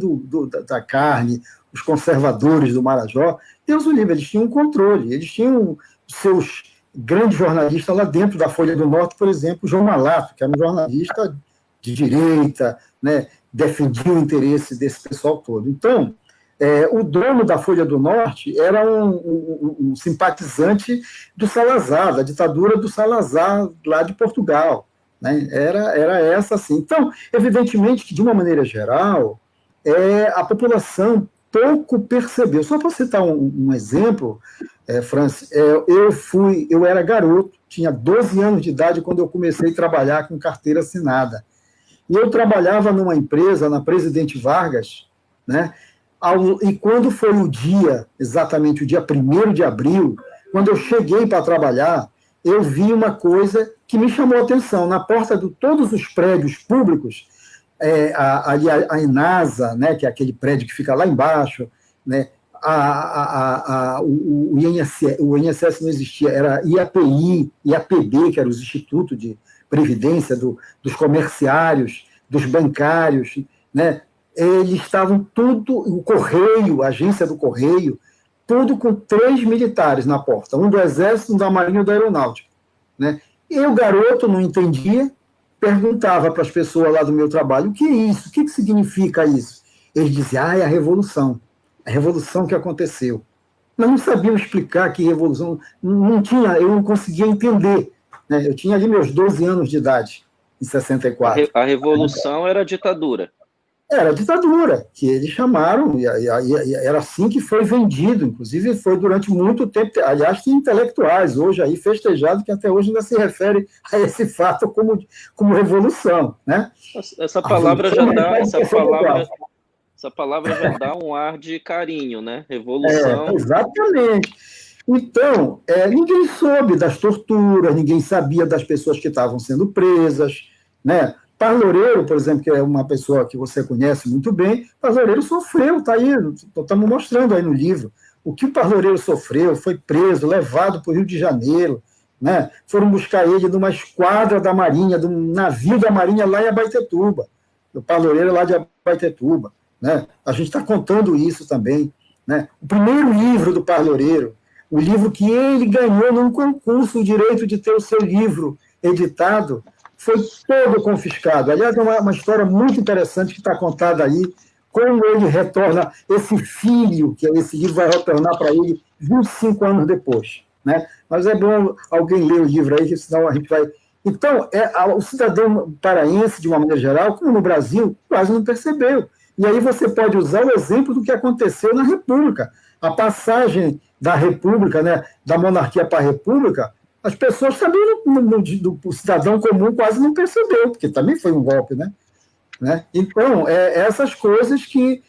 [SPEAKER 2] da carne, os conservadores do Marajó. Deus o livre, eles tinham um controle, eles tinham seus grandes jornalistas lá dentro da Folha do Norte, por exemplo, João Malato, que era um jornalista de direita, né, defendia o interesse desse pessoal todo. Então, o dono da Folha do Norte era um simpatizante do Salazar, da ditadura do Salazar, lá de Portugal. Né? Era essa assim. Então, evidentemente que, de uma maneira geral, a população pouco percebeu. Só para citar um exemplo, Francis, eu era garoto, tinha 12 anos de idade quando eu comecei a trabalhar com carteira assinada. E eu trabalhava numa empresa, na Presidente Vargas, né? E quando foi o dia, exatamente o dia 1º de abril, quando eu cheguei para trabalhar, eu vi uma coisa que me chamou a atenção. Na porta de todos os prédios públicos, ali a Enasa, né, que é aquele prédio que fica lá embaixo, né, o INSS não existia, era IAPI, IAPB, que eram os institutos de previdência dos comerciários, dos bancários, né, eles estavam tudo, o Correio, a agência do Correio, tudo com 3 militares na porta, um do Exército, um da Marinha e um da Aeronáutica. Né? Eu, garoto, não entendia, perguntava para as pessoas lá do meu trabalho, o que é isso? O que significa isso? Eles diziam, é a revolução que aconteceu. Mas não sabiam explicar que revolução, não tinha, eu não conseguia entender. Né? Eu tinha ali meus 12 anos de idade, em 64.
[SPEAKER 1] A revolução era a ditadura.
[SPEAKER 2] Era a ditadura, que eles chamaram, e era assim que foi vendido, inclusive foi durante muito tempo. Aliás, tem intelectuais hoje aí festejados que até hoje ainda se refere a esse fato como revolução, né?
[SPEAKER 1] Essa
[SPEAKER 2] A
[SPEAKER 1] palavra
[SPEAKER 2] revolução
[SPEAKER 1] já
[SPEAKER 2] não
[SPEAKER 1] dá,
[SPEAKER 2] pode ser fotográfica.
[SPEAKER 1] essa palavra já dá um ar de carinho, né?
[SPEAKER 2] É,
[SPEAKER 1] Revolução.
[SPEAKER 2] exatamente. Então, ninguém soube das torturas, ninguém sabia das pessoas que estavam sendo presas, né? Paz Loureiro, por exemplo, que é uma pessoa que você conhece muito bem, Paz Loureiro sofreu, está aí, estamos mostrando aí no livro. O que o Paz Loureiro sofreu, foi preso, levado para o Rio de Janeiro, né? Foram buscar ele numa esquadra da Marinha, de um navio da Marinha lá em Abaetetuba. O Paz Loureiro é lá de Abaetetuba, né? A gente está contando isso também, né? O primeiro livro do Paz Loureiro, o livro que ele ganhou num concurso, o direito de ter o seu livro editado, foi todo confiscado. Aliás, é uma história muito interessante que está contada aí, como ele retorna, esse filho, que esse livro vai retornar para ele 25 anos depois. Né? Mas é bom alguém ler o livro aí, senão a gente vai. Então, o cidadão paraense, de uma maneira geral, como no Brasil, quase não percebeu. E aí você pode usar o exemplo do que aconteceu na República. A passagem da República, né, da monarquia para a República, as pessoas também, o cidadão comum quase não percebeu, porque também foi um golpe, né? Então, essas coisas que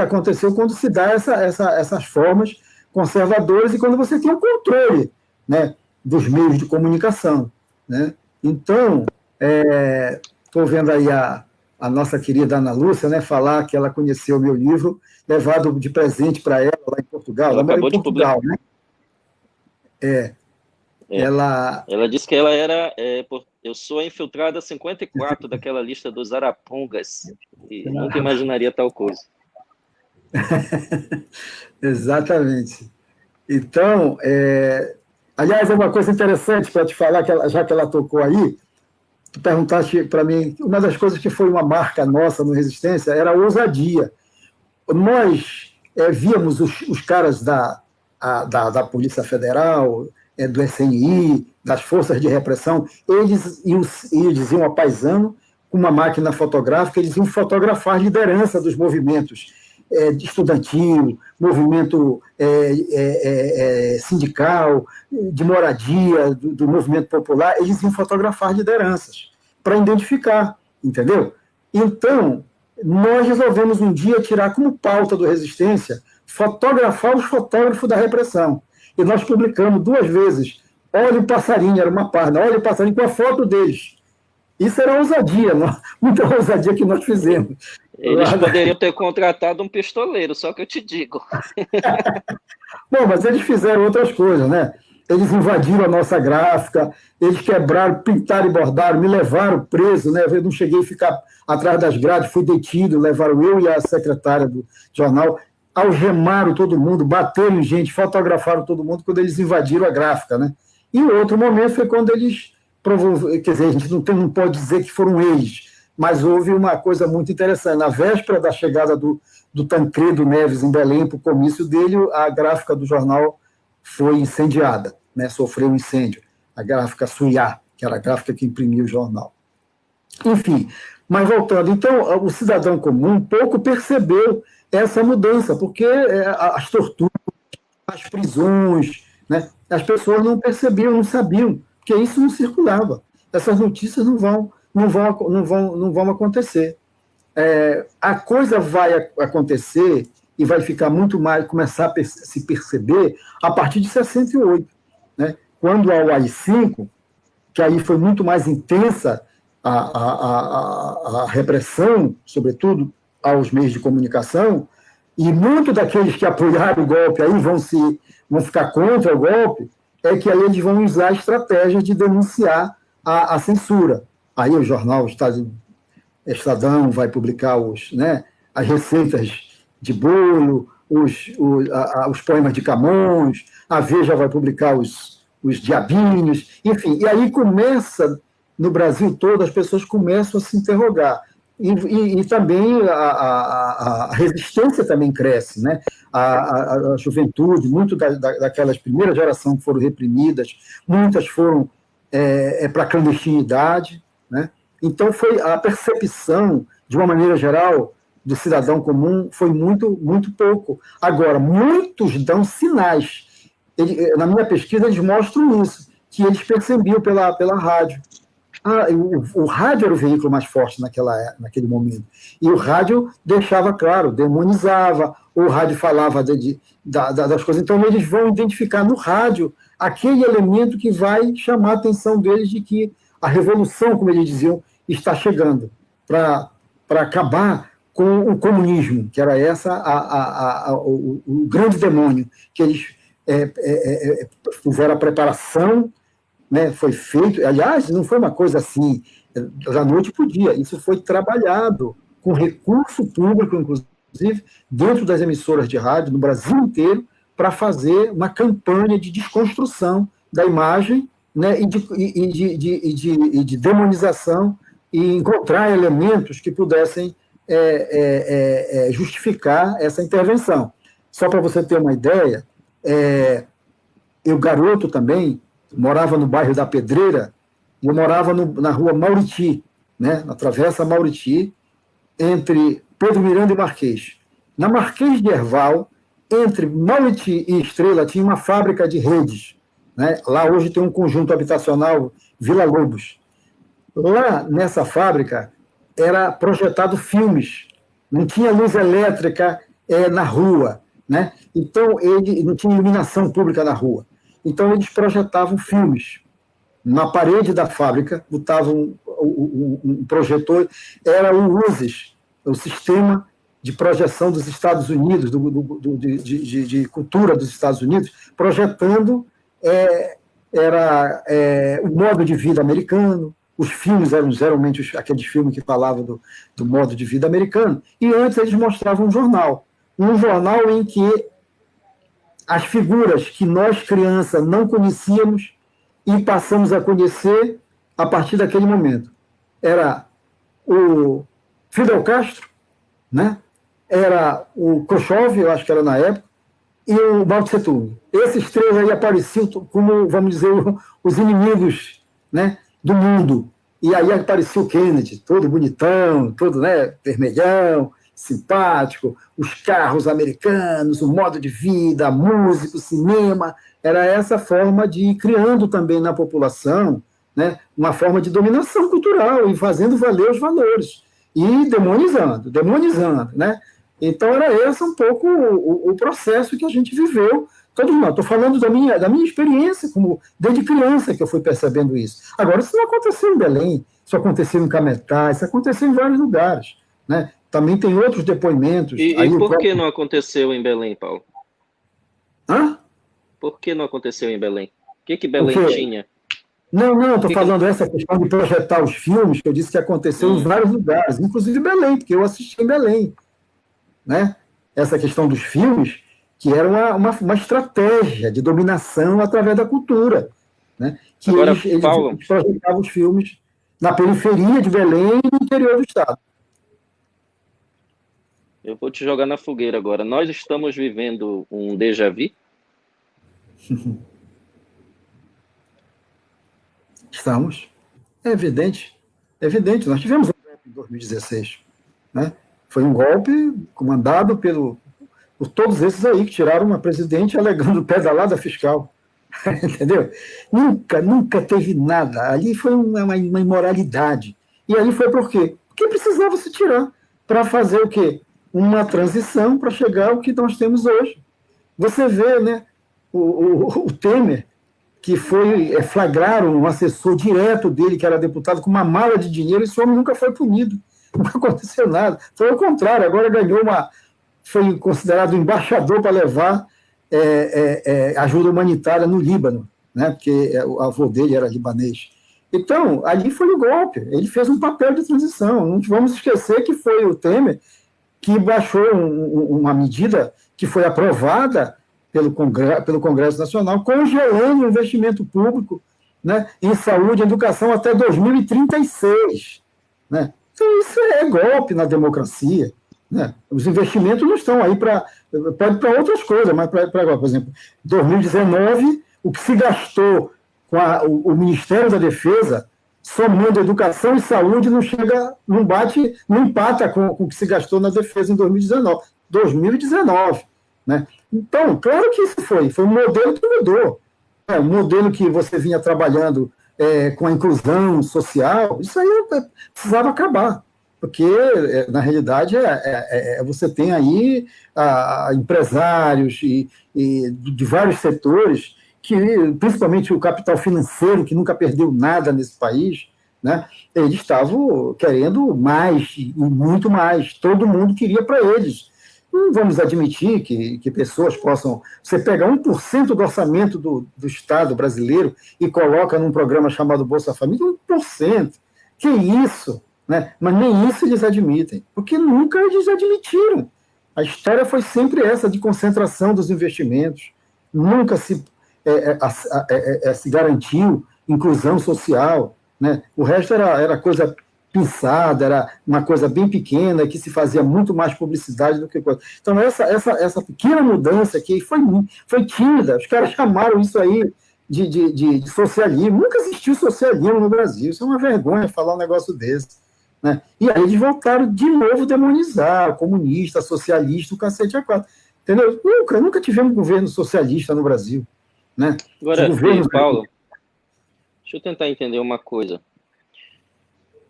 [SPEAKER 2] aconteceu quando se dá essas formas conservadoras e quando você tem o controle, né, dos meios de comunicação, né? Então, estou vendo aí a nossa querida Ana Lúcia, né, falar que ela conheceu o meu livro, levado de presente para ela lá em Portugal.
[SPEAKER 1] Ela
[SPEAKER 2] Ela mora em
[SPEAKER 1] acabou de publicar.
[SPEAKER 2] Portugal, né?
[SPEAKER 1] É.
[SPEAKER 2] Ela
[SPEAKER 1] Ela disse que ela era. Eu sou a infiltrada 54 daquela lista dos arapongas. E nunca imaginaria tal coisa.
[SPEAKER 2] Exatamente. Então, aliás, é uma coisa interessante para te falar, já que ela tocou aí, tu perguntaste para mim, uma das coisas que foi uma marca nossa no Resistência era a ousadia. Nós víamos os caras da Polícia Federal, do SNI, das forças de repressão, eles iam a paisano, com uma máquina fotográfica, eles iam fotografar a liderança dos movimentos estudantil, movimento sindical, de moradia, do movimento popular, eles iam fotografar lideranças para identificar, entendeu? Então, nós resolvemos um dia tirar como pauta do Resistência fotografar os fotógrafos da repressão. E nós publicamos 2 vezes. Olha o passarinho, era uma página, olha o passarinho com a foto deles. Isso era ousadia, muita ousadia que nós fizemos.
[SPEAKER 1] Eles poderiam ter contratado um pistoleiro, só que eu te digo.
[SPEAKER 2] Bom, mas eles fizeram outras coisas, né? Eles invadiram a nossa gráfica, eles quebraram, pintaram e bordaram, me levaram preso, né? Eu não cheguei a ficar atrás das grades, fui detido, levaram eu e a secretária do jornal, algemaram todo mundo, bateram em gente, fotografaram todo mundo quando eles invadiram a gráfica, né? E o outro momento foi quando eles quer dizer, a gente não pode dizer que foram eles, mas houve uma coisa muito interessante. Na véspera da chegada do Tancredo Neves em Belém para o comício dele, a gráfica do jornal foi incendiada, né? Sofreu um incêndio. A gráfica Suiá, que era a gráfica que imprimia o jornal. Enfim, mas voltando, então, o cidadão comum pouco percebeu essa mudança, porque as torturas, as prisões, né? As pessoas não percebiam, não sabiam, porque isso não circulava. Essas notícias não vão acontecer. A coisa vai acontecer e vai ficar muito mais, começar a se perceber a partir de 68, né? Quando a AI-5, que aí foi muito mais intensa a repressão, sobretudo aos meios de comunicação, e muitos daqueles que apoiaram o golpe aí vão ficar contra o golpe, é que aí eles vão usar a estratégia de denunciar a censura. Aí o jornal Estadão vai publicar as receitas de bolo, os poemas de Camões, a Veja vai publicar os diabinhos, enfim. E aí começa, no Brasil todo, as pessoas começam a se interrogar. E também a resistência também cresce, né? A juventude, muito daquelas primeiras gerações que foram reprimidas, muitas foram para a clandestinidade, né? Então foi a percepção de uma maneira geral, do cidadão comum, foi muito, muito pouco. Agora, muitos dão sinais. Na minha pesquisa, eles mostram isso, que eles percebiam pela rádio. O rádio era o veículo mais forte naquele momento. E o rádio deixava claro, demonizava, o rádio falava das coisas. Então, eles vão identificar no rádio aquele elemento que vai chamar a atenção deles de que a revolução, como eles diziam, está chegando para acabar com o comunismo, que era o grande demônio, que eles fizeram a preparação, né, foi feito, aliás, não foi uma coisa assim, da noite para o dia, isso foi trabalhado com recurso público, inclusive, dentro das emissoras de rádio, no Brasil inteiro, para fazer uma campanha de desconstrução da imagem, né, e de demonização, e encontrar elementos que pudessem justificar essa intervenção. Só para você ter uma ideia, eu, garoto também, morava no bairro da Pedreira, e eu morava na rua Mauriti, né, na Travessa Mauriti, entre Pedro Miranda e Marquês. Na Marquês de Herval, entre Mauriti e Estrela, tinha uma fábrica de redes. Né? Lá hoje tem um conjunto habitacional, Vila Lobos. Lá, nessa fábrica, era projetado filmes. Não tinha luz elétrica na rua. Né? Então, não tinha iluminação pública na rua. Então, eles projetavam filmes. Na parede da fábrica, botavam um projetor, era o USES, o Sistema de Projeção dos Estados Unidos, de cultura dos Estados Unidos, projetando o modo de vida americano. Os filmes eram geralmente aqueles filmes que falavam do modo de vida americano, e antes eles mostravam um jornal em que as figuras que nós, crianças, não conhecíamos e passamos a conhecer a partir daquele momento. Era o Fidel Castro, né? Era o Khrushchev, eu acho que era na época, e o Mao Tse Tung. Esses três aí apareciam como, vamos dizer, os inimigos, né, do mundo. E aí apareceu o Kennedy, todo bonitão, todo, né, vermelhão, simpático, os carros americanos, o modo de vida, a música, o cinema. Era essa forma de ir criando também na população, né, uma forma de dominação cultural e fazendo valer os valores. E demonizando, né? Então, era esse um pouco o processo que a gente viveu. Estou falando da minha experiência, como desde criança que eu fui percebendo isso. Agora, isso não aconteceu em Belém, isso aconteceu em Cametá, isso aconteceu em vários lugares. Né? Também tem outros depoimentos.
[SPEAKER 1] E por que não aconteceu em Belém, Paulo?
[SPEAKER 2] Hã?
[SPEAKER 1] Por que não aconteceu em Belém? O que Belém tinha?
[SPEAKER 2] Não, estou falando essa questão de projetar os filmes, que eu disse que aconteceu em vários lugares, inclusive Belém, porque eu assisti em Belém. Né? Essa questão dos filmes, que era uma estratégia de dominação através da cultura. Né? Que
[SPEAKER 1] agora,
[SPEAKER 2] eles
[SPEAKER 1] Paulo,
[SPEAKER 2] projetavam os filmes na periferia de Belém e no interior do estado.
[SPEAKER 1] Eu vou te jogar na fogueira agora. Nós estamos vivendo um déjà vu?
[SPEAKER 2] Estamos. É evidente. Nós tivemos um golpe em 2016. Né? Foi um golpe comandado por todos esses aí que tiraram uma presidente alegando pedalada fiscal. Entendeu? Nunca teve nada. Ali foi uma imoralidade. E ali foi por quê? Porque precisava se tirar para fazer o quê? Uma transição para chegar ao que nós temos hoje. Você vê, né, o Temer, que flagraram um assessor direto dele, que era deputado, com uma mala de dinheiro, e esse homem nunca foi punido. Não aconteceu nada. Foi o contrário, agora foi considerado embaixador para levar ajuda humanitária no Líbano, né, porque o avô dele era libanês. Então, ali foi o golpe. Ele fez um papel de transição. Não vamos esquecer que foi o Temer que baixou uma medida que foi aprovada pelo Congresso Nacional, congelando o investimento público, né, em saúde e educação até 2036. Né? Então, isso é golpe na democracia. Né? Os investimentos não estão aí para outras coisas, mas para agora. Por exemplo, em 2019, o que se gastou com o Ministério da Defesa somando educação e saúde, não chega, não bate, não empata com o que se gastou na defesa em 2019, né? Então, claro que isso foi um modelo que mudou. Um modelo que você vinha trabalhando com a inclusão social, isso aí precisava acabar, porque, na realidade, você tem aí empresários de vários setores, que, principalmente o capital financeiro, que nunca perdeu nada nesse país, né, eles estavam querendo mais, e muito mais, todo mundo queria para eles. Não vamos admitir que pessoas possam... Você pega 1% do orçamento do Estado brasileiro e coloca num programa chamado Bolsa Família, 1%. Que isso? Né? Mas nem isso eles admitem, porque nunca eles admitiram. A história foi sempre essa, de concentração dos investimentos. Nunca se garantiu inclusão social. Né? O resto era coisa pensada, era uma coisa bem pequena, que se fazia muito mais publicidade do que coisa. Então, essa pequena mudança aqui foi tímida. Os caras chamaram isso aí de socialismo. Nunca existiu socialismo no Brasil. Isso é uma vergonha falar um negócio desse. Né? E aí eles voltaram de novo a demonizar comunista, socialista, o cacete a quatro. Entendeu? Nunca tivemos governo socialista no Brasil. Né?
[SPEAKER 1] Agora, Paulo, deixa eu tentar entender uma coisa.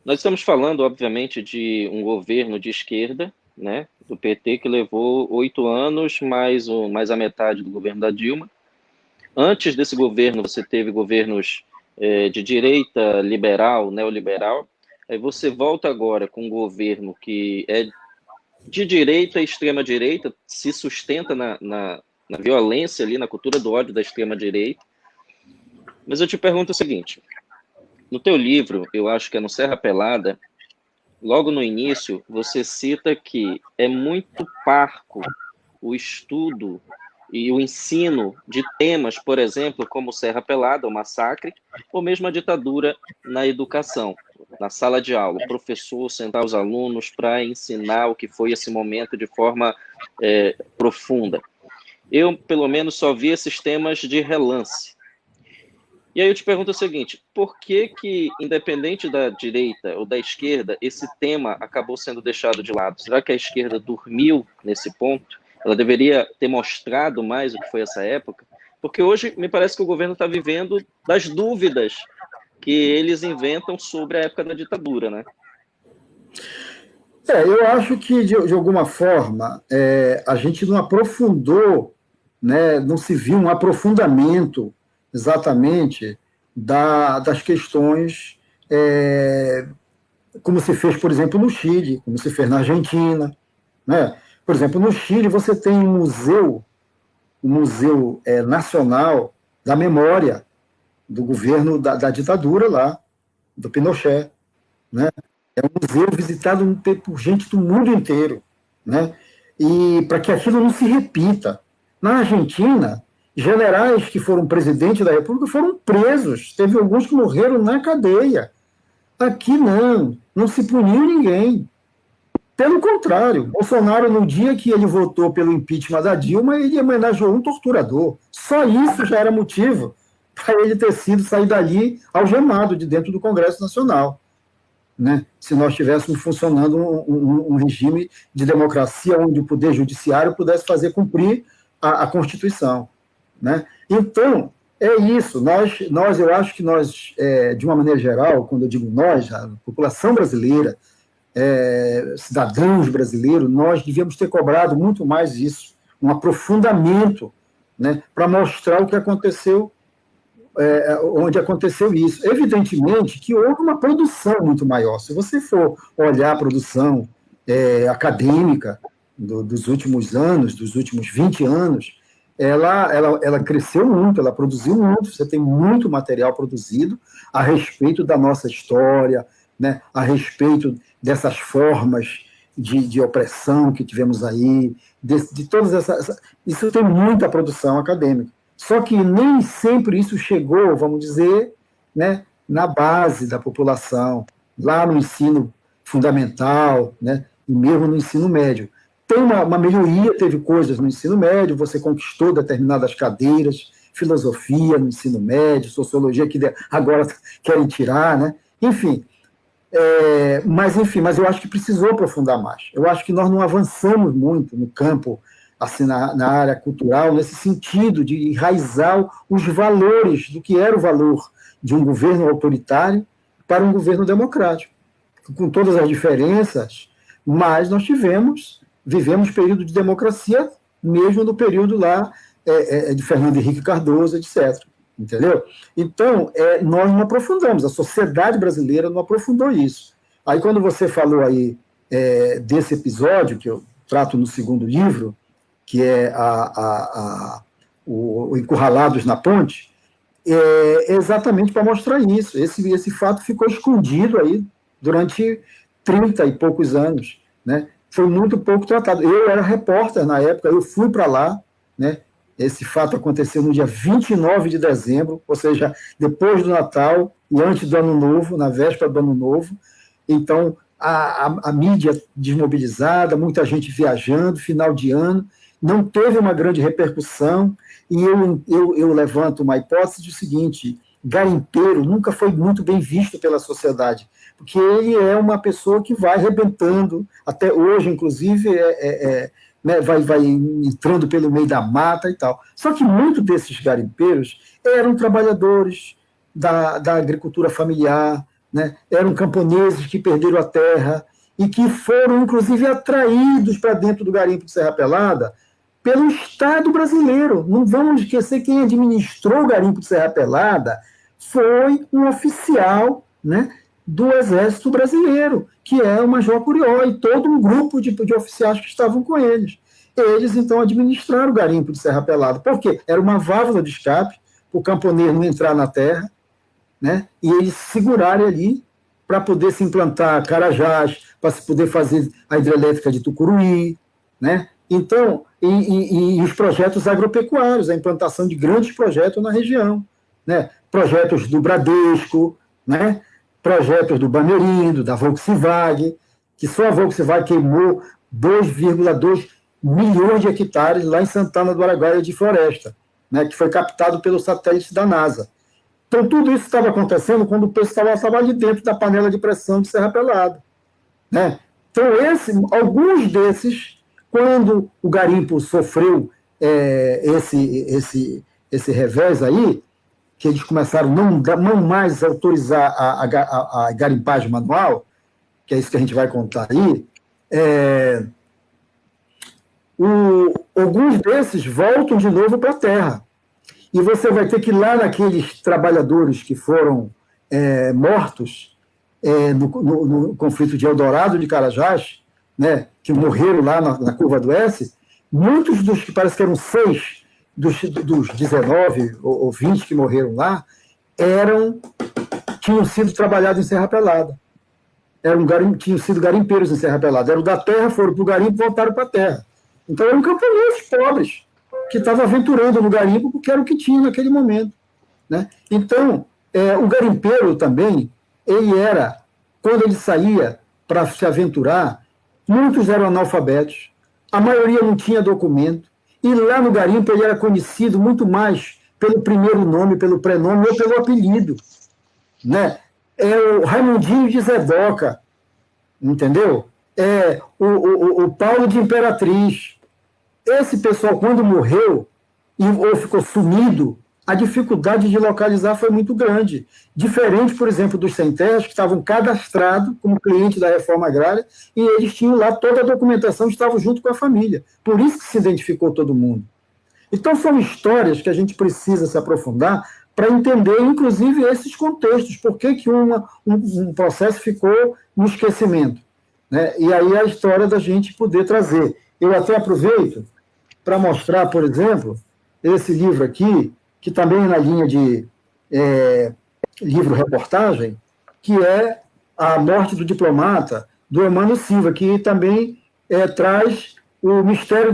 [SPEAKER 1] Nós estamos falando, obviamente, de um governo de esquerda, né, do PT, que levou 8 anos, mais a metade do governo da Dilma. Antes desse governo, você teve governos de direita liberal, neoliberal. Aí você volta agora com um governo que é de direita e extrema-direita, se sustenta na violência ali, na cultura do ódio da extrema-direita. Mas eu te pergunto o seguinte... No teu livro, eu acho que é no Serra Pelada, logo no início, você cita que é muito parco o estudo e o ensino de temas, por exemplo, como Serra Pelada, o massacre, ou mesmo a ditadura na educação, na sala de aula. O professor sentar os alunos para ensinar o que foi esse momento de forma profunda. Eu, pelo menos, só vi esses temas de relance. E aí eu te pergunto o seguinte, por que, independente da direita ou da esquerda, esse tema acabou sendo deixado de lado? Será que a esquerda dormiu nesse ponto? Ela deveria ter mostrado mais o que foi essa época? Porque hoje me parece que o governo está vivendo das dúvidas que eles inventam sobre a época da ditadura, né?
[SPEAKER 2] Eu acho que, de alguma forma, a gente não aprofundou, né, não se viu um aprofundamento exatamente das questões, como se fez, por exemplo, no Chile, como se fez na Argentina. Né? Por exemplo, no Chile você tem um museu nacional da memória do governo da ditadura lá, do Pinochet. Né? É um museu visitado por gente do mundo inteiro. Né? E para que aquilo não se repita. Na Argentina, generais que foram presidente da República foram presos. Teve alguns que morreram na cadeia. Aqui não se puniu ninguém. Pelo contrário, Bolsonaro, no dia que ele votou pelo impeachment da Dilma, ele homenageou um torturador. Só isso já era motivo para ele ter saído dali algemado de dentro do Congresso Nacional. Né? Se nós estivéssemos funcionando um regime de democracia onde o Poder Judiciário pudesse fazer cumprir a Constituição. Né? Então, é isso. Eu acho que nós, de uma maneira geral, quando eu digo nós, a população brasileira, cidadãos brasileiros, nós devíamos ter cobrado muito mais isso, um aprofundamento, né, para mostrar o que aconteceu, onde aconteceu isso. Evidentemente que houve uma produção muito maior. Se você for olhar a produção acadêmica dos últimos anos, dos últimos 20 anos, ela cresceu muito, ela produziu muito, você tem muito material produzido a respeito da nossa história, né, a respeito dessas formas de opressão que tivemos aí, de todas essas... Isso tem muita produção acadêmica. Só que nem sempre isso chegou, vamos dizer, né, na base da população, lá no ensino fundamental, né, e mesmo no ensino médio. Tem uma melhoria, teve coisas no ensino médio, você conquistou determinadas cadeiras, filosofia no ensino médio, sociologia, que agora querem tirar, né? Enfim, mas eu acho que precisou aprofundar mais. Eu acho que nós não avançamos muito no campo, assim, na área cultural, nesse sentido de enraizar os valores do que era o valor de um governo autoritário para um governo democrático, com todas as diferenças, mas nós vivemos período de democracia, mesmo no período lá de Fernando Henrique Cardoso, etc. Entendeu? Então, nós não aprofundamos, a sociedade brasileira não aprofundou isso. Aí, quando você falou aí desse episódio, que eu trato no segundo livro, que é o Encurralados na Ponte, é exatamente para mostrar isso. Esse fato ficou escondido aí durante 30 e poucos anos, né? Foi muito pouco tratado. Eu era repórter na época, eu fui para lá, né? Esse fato aconteceu no dia 29 de dezembro, ou seja, depois do Natal e antes do Ano Novo, na véspera do Ano Novo. Então, a mídia desmobilizada, muita gente viajando, final de ano, não teve uma grande repercussão, e eu levanto uma hipótese do seguinte: garimpeiro nunca foi muito bem visto pela sociedade, porque ele é uma pessoa que vai arrebentando, até hoje, inclusive, né, vai entrando pelo meio da mata e tal. Só que muitos desses garimpeiros eram trabalhadores da agricultura familiar, né, eram camponeses que perderam a terra e que foram, inclusive, atraídos para dentro do garimpo de Serra Pelada pelo Estado brasileiro. Não vamos esquecer quem administrou o garimpo de Serra Pelada foi um oficial, né, do Exército Brasileiro, que é o Major Curió, e todo um grupo de oficiais que estavam com eles. Eles, então, administraram o garimpo de Serra Pelada. Por quê? Era uma válvula de escape para o camponês não entrar na terra, né, e eles segurarem ali para poder se implantar Carajás, para se poder fazer a hidrelétrica de Tucuruí, né? Então, e os projetos agropecuários, a implantação de grandes projetos na região, né? Projetos do Bradesco, né? Projetos do Bamerindo, da Volkswagen, que só a Volkswagen queimou 2,2 milhões de hectares lá em Santana do Araguaia de floresta, né? Que foi captado pelo satélite da NASA. Então, tudo isso estava acontecendo quando o pessoal estava ali dentro da panela de pressão de Serra Pelada, né? Então, alguns desses, quando o garimpo sofreu esse revés aí, que eles começaram a não mais autorizar a garimpagem manual, que é isso que a gente vai contar aí, alguns desses voltam de novo para a terra. E você vai ter que ir lá naqueles trabalhadores que foram mortos no conflito de Eldorado de Carajás, né, que morreram lá na curva do S, muitos dos que parece que eram 6 dos 19 ou 20 que morreram lá, tinham sido trabalhados em Serra Pelada. Tinham sido garimpeiros em Serra Pelada. Eram da terra, foram para o garimpo e voltaram para a terra. Então eram camponeses pobres, que estavam aventurando no garimpo porque era o que tinha naquele momento, né? Então, o garimpeiro também, quando ele saía para se aventurar, muitos eram analfabetos, a maioria não tinha documento, e lá no garimpo ele era conhecido muito mais pelo primeiro nome, pelo prenome ou pelo apelido, né? O Raimundinho de Zedoca, entendeu? O Paulo de Imperatriz. Esse pessoal, quando morreu ou ficou sumido, a dificuldade de localizar foi muito grande. Diferente, por exemplo, dos sem-terras, que estavam cadastrados como clientes da reforma agrária, e eles tinham lá toda a documentação, estavam junto com a família. Por isso que se identificou todo mundo. Então, são histórias que a gente precisa se aprofundar para entender, inclusive, esses contextos. Por que um processo ficou no esquecimento, né? E aí a história da gente poder trazer. Eu até aproveito para mostrar, por exemplo, esse livro aqui, que também é na linha de livro-reportagem, que é A Morte do Diplomata, do Emmanuel Silva, que também traz o mistério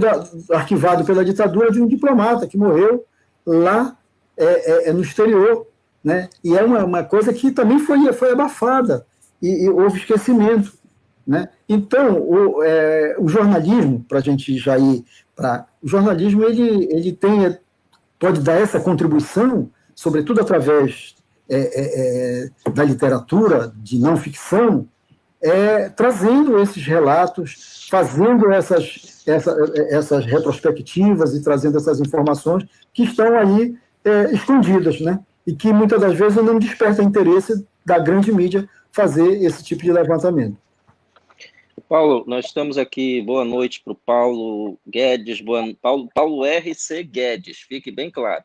[SPEAKER 2] arquivado pela ditadura de um diplomata que morreu lá no exterior, né? E é uma coisa que também foi abafada, e houve esquecimento, né? Então, o jornalismo, para a gente já ir para... O jornalismo ele pode dar essa contribuição, sobretudo através da literatura de não ficção, trazendo esses relatos, fazendo essas retrospectivas e trazendo essas informações que estão aí escondidas, né? E que muitas das vezes não desperta interesse da grande mídia fazer esse tipo de levantamento.
[SPEAKER 1] Paulo, nós estamos aqui, boa noite para o Paulo Guedes, Paulo R.C. Guedes, fique bem claro.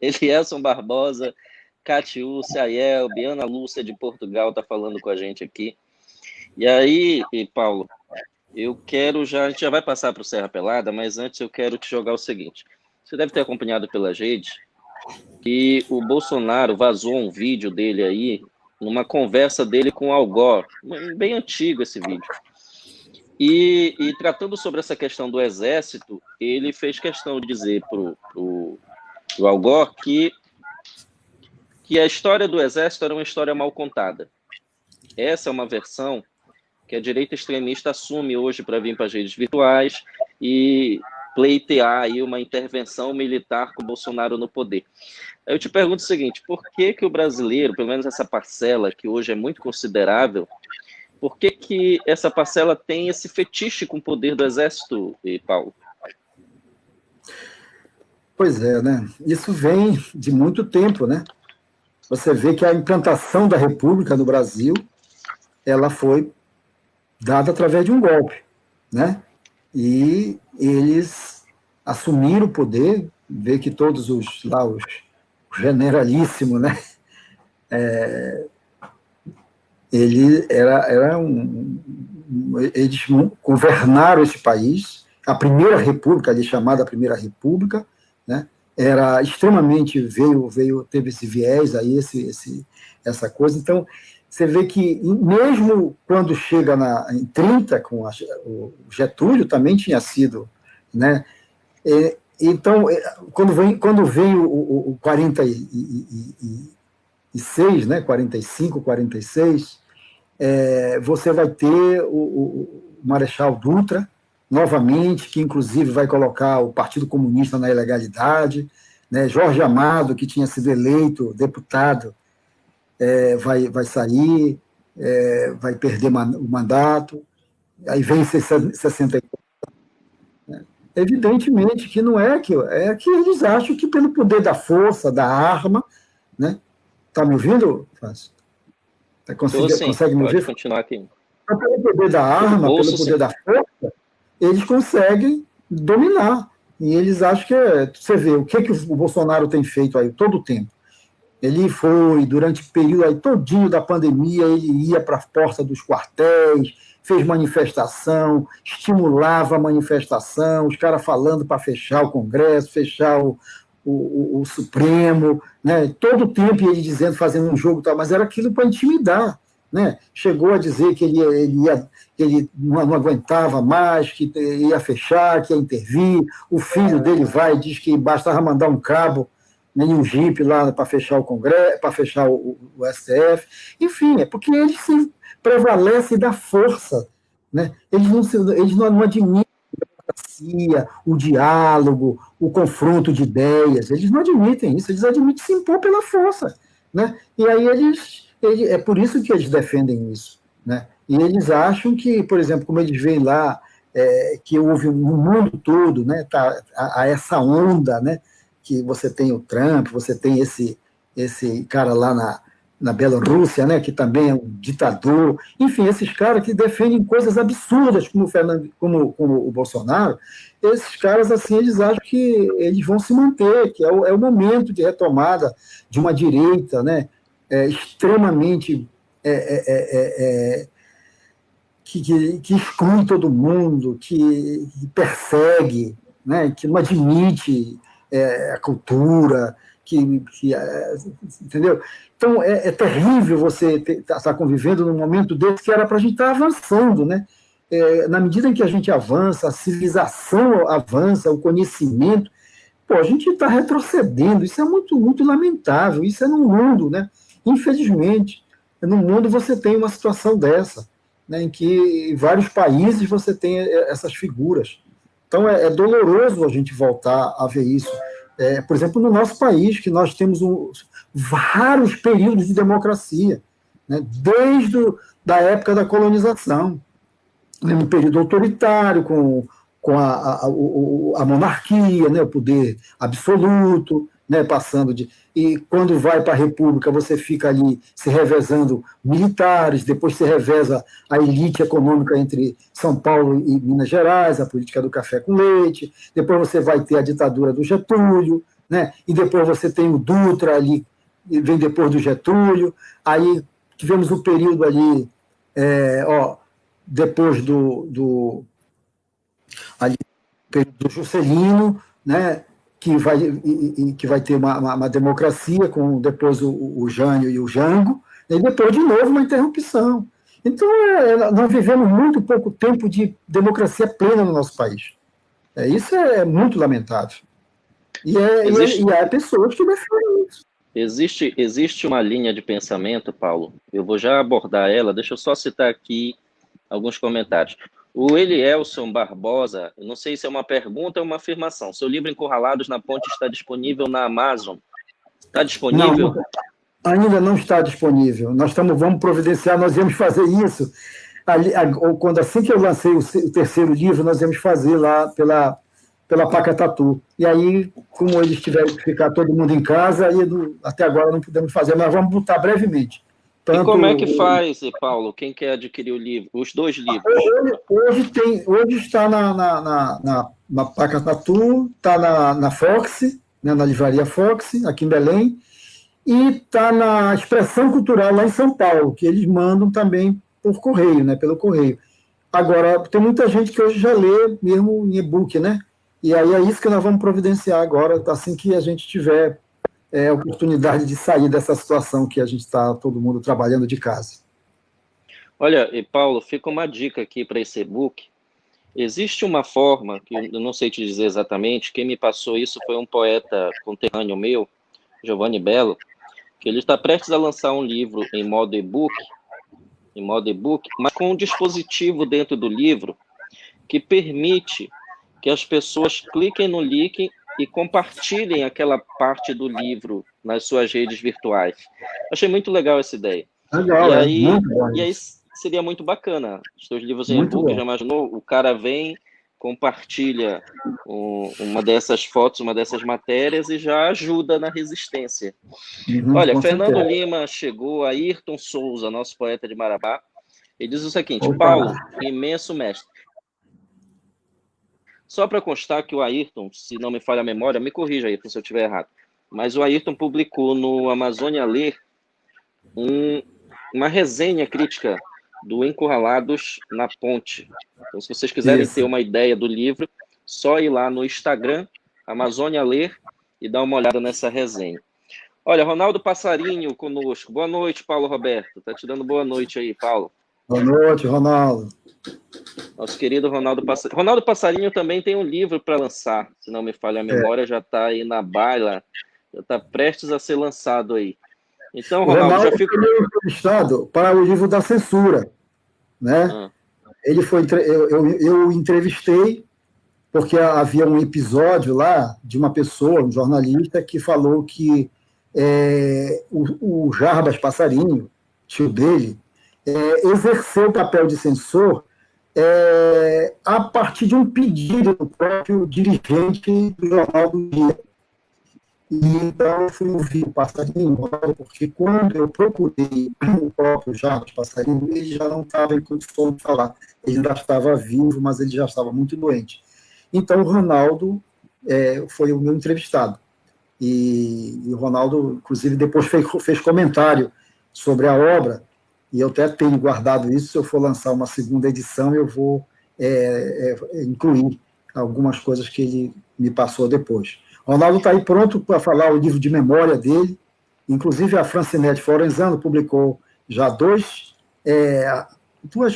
[SPEAKER 1] Elielson Barbosa, Catiúcia, Aiel, Biana Lúcia de Portugal está falando com a gente aqui. E aí, Paulo, a gente já vai passar para o Serra Pelada, mas antes eu quero te jogar o seguinte. Você deve ter acompanhado pelas redes que o Bolsonaro vazou um vídeo dele aí, numa conversa dele com o Al Gore, bem antigo esse vídeo. E tratando sobre essa questão do Exército, ele fez questão de dizer para o Al Gore que a história do Exército era uma história mal contada. Essa é uma versão que a direita extremista assume hoje para vir para as redes virtuais e pleitear aí uma intervenção militar com o Bolsonaro no poder. Eu te pergunto o seguinte, por que o brasileiro, pelo menos essa parcela que hoje é muito considerável, por que essa parcela tem esse fetiche com o poder do Exército, Paulo?
[SPEAKER 2] Pois é, né? Isso vem de muito tempo, né? Você vê que a implantação da República no Brasil, ela foi dada através de um golpe, né? E eles assumiram o poder, vê que todos os generalíssimos, né? Eles governaram esse país, a Primeira República, ali chamada Primeira República, né? Era extremamente, teve esse viés aí, essa coisa. Então, você vê que, mesmo quando chega em 30, com o Getúlio, também tinha sido, né? Então, quando vem o 46, né? 45, 46, você vai ter o Marechal Dutra, novamente, que inclusive vai colocar o Partido Comunista na ilegalidade, né? Jorge Amado, que tinha sido eleito deputado, vai sair, vai perder o mandato, aí vem 64. Né? Evidentemente que não é que eles acham que pelo poder da força, da arma, né? Está me ouvindo, Fácil? Consegue me ouvir?
[SPEAKER 1] Pode continuar aqui.
[SPEAKER 2] Então, pelo poder da arma, pelo poder da força, eles conseguem dominar. E eles acham que você vê o que o Bolsonaro tem feito aí todo o tempo. Ele foi, durante o período aí todinho da pandemia, ele ia para a porta dos quartéis, fez manifestação, estimulava a manifestação, os caras falando para fechar o Congresso, fechar o Supremo, né? Todo o tempo ele dizendo, fazendo um jogo e tal, mas era aquilo para intimidar. Né? Chegou a dizer que ele não aguentava mais, que ia fechar, que ia intervir. O filho dele vai e diz que bastava mandar um cabo, né, e um jipe lá para fechar o Congresso, para fechar o STF. Enfim, é porque eles se prevalecem da força. Né? Eles não admitem a democracia, o diálogo, o confronto de ideias. Eles não admitem isso, eles admitem se impor pela força. Né? E aí é por isso que eles defendem isso. Né? E eles acham que, por exemplo, como eles veem lá, que houve no mundo todo, né, a essa onda, né, que você tem o Trump, você tem esse cara lá na Bielorrússia, né, que também é um ditador, enfim, esses caras que defendem coisas absurdas, como o Bolsonaro, esses caras, assim, eles acham que eles vão se manter, que é o momento de retomada de uma direita, né, extremamente que exclui todo mundo, que persegue, né, que não admite a cultura, entendeu? Então, é terrível você estar convivendo num momento desse que era para a gente estar avançando, né? Na medida em que a gente avança, a civilização avança, o conhecimento, a gente está retrocedendo, isso é muito, muito lamentável, isso é no mundo, né? Infelizmente, no mundo você tem uma situação dessa, né, em que em vários países você tem essas figuras. Então, é doloroso a gente voltar a ver isso. Por exemplo, no nosso país, que nós temos vários períodos de democracia, né? Desde da época da colonização, um período autoritário, com a monarquia, né, o poder absoluto, né, passando de... E quando vai para a república, você fica ali se revezando militares, depois se reveza a elite econômica entre São Paulo e Minas Gerais, a política do café com leite, depois você vai ter a ditadura do Getúlio, né, e depois você tem o Dutra ali, vem depois do Getúlio, aí tivemos um período ali, depois ali, do Juscelino, né, que vai ter uma democracia com depois o Jânio e o Jango, e depois de novo uma interrupção. Então, nós vivemos muito pouco tempo de democracia plena no nosso país. Isso é muito lamentável. E há pessoas que defendem isso.
[SPEAKER 1] Existe uma linha de pensamento, Paulo, eu vou já abordar ela, deixa eu só citar aqui alguns comentários. O Elielson Barbosa, eu não sei se é uma pergunta ou uma afirmação. Seu livro Encurralados na Ponte está disponível na Amazon. Está disponível?
[SPEAKER 2] Não, ainda não está disponível. Vamos providenciar, nós íamos fazer isso. Assim que eu lancei o terceiro livro, nós íamos fazer lá pela Pacatatu. E aí, como eles tiveram que ficar todo mundo em casa, até agora não podemos fazer, mas vamos botar brevemente.
[SPEAKER 1] E como é que faz, Paulo, quem quer adquirir o livro, os dois livros?
[SPEAKER 2] Hoje está na Pacatatu, está na Fox, né, na livraria Fox, aqui em Belém, e está na Expressão Cultural lá em São Paulo, que eles mandam também por correio, né, pelo correio. Agora, tem muita gente que hoje já lê mesmo em e-book, né? E aí é isso que nós vamos providenciar agora, assim que a gente tiver a oportunidade de sair dessa situação que a gente está todo mundo trabalhando de casa.
[SPEAKER 1] Olha, e Paulo, fica uma dica aqui para esse e-book. Existe uma forma, que eu não sei te dizer exatamente, quem me passou isso foi um poeta conterrâneo meu, Giovanni Bello, que ele está prestes a lançar um livro em modo e-book, mas com um dispositivo dentro do livro que permite que as pessoas cliquem no link e compartilhem aquela parte do livro nas suas redes virtuais. Achei muito legal essa ideia.
[SPEAKER 2] Legal,
[SPEAKER 1] e aí seria muito bacana. Os teus livros em e-book, já imaginou? O cara vem, compartilha uma dessas fotos, uma dessas matérias e já ajuda na resistência. Olha, Fernando Lima chegou, Ayrton Souza, nosso poeta de Marabá, ele diz o seguinte: Paulo, imenso mestre. Só para constar que o Ayrton, se não me falha a memória, me corrija, Ayrton, se eu estiver errado, mas o Ayrton publicou no Amazônia Ler uma resenha crítica do Encurralados na Ponte. Então, se vocês quiserem ter uma ideia do livro, só ir lá no Instagram, Amazônia Ler, e dar uma olhada nessa resenha. Olha, Ronaldo Passarinho conosco. Boa noite, Paulo Roberto. Tá te dando boa noite aí, Paulo.
[SPEAKER 2] Boa noite, Ronaldo.
[SPEAKER 1] Nosso querido Ronaldo Passarinho. Ronaldo Passarinho também tem um livro para lançar, se não me falha a memória, já está aí na baila, já está prestes a ser lançado aí. Então, Ronaldo, já fico...
[SPEAKER 2] foi entrevistado para o livro da censura, né? Ele foi, eu entrevistei porque havia um episódio lá de uma pessoa, um jornalista, que falou que o Jarbas Passarinho, tio dele, exerceu o papel de censor a partir de um pedido do próprio dirigente do Jornal do Dia. E então eu fui ouvir o Passarinho, porque quando eu procurei o próprio Jarbas Passarinho, ele já não estava em condição de falar. Ele ainda estava vivo, mas ele já estava muito doente. Então o Ronaldo foi o meu entrevistado. E o Ronaldo, inclusive, depois fez comentário sobre a obra, e eu até tenho guardado isso. Se eu for lançar uma segunda edição, eu vou incluir algumas coisas que ele me passou depois. O Ronaldo está aí pronto para falar o livro de memória dele, inclusive a Francinete Florenzano publicou já duas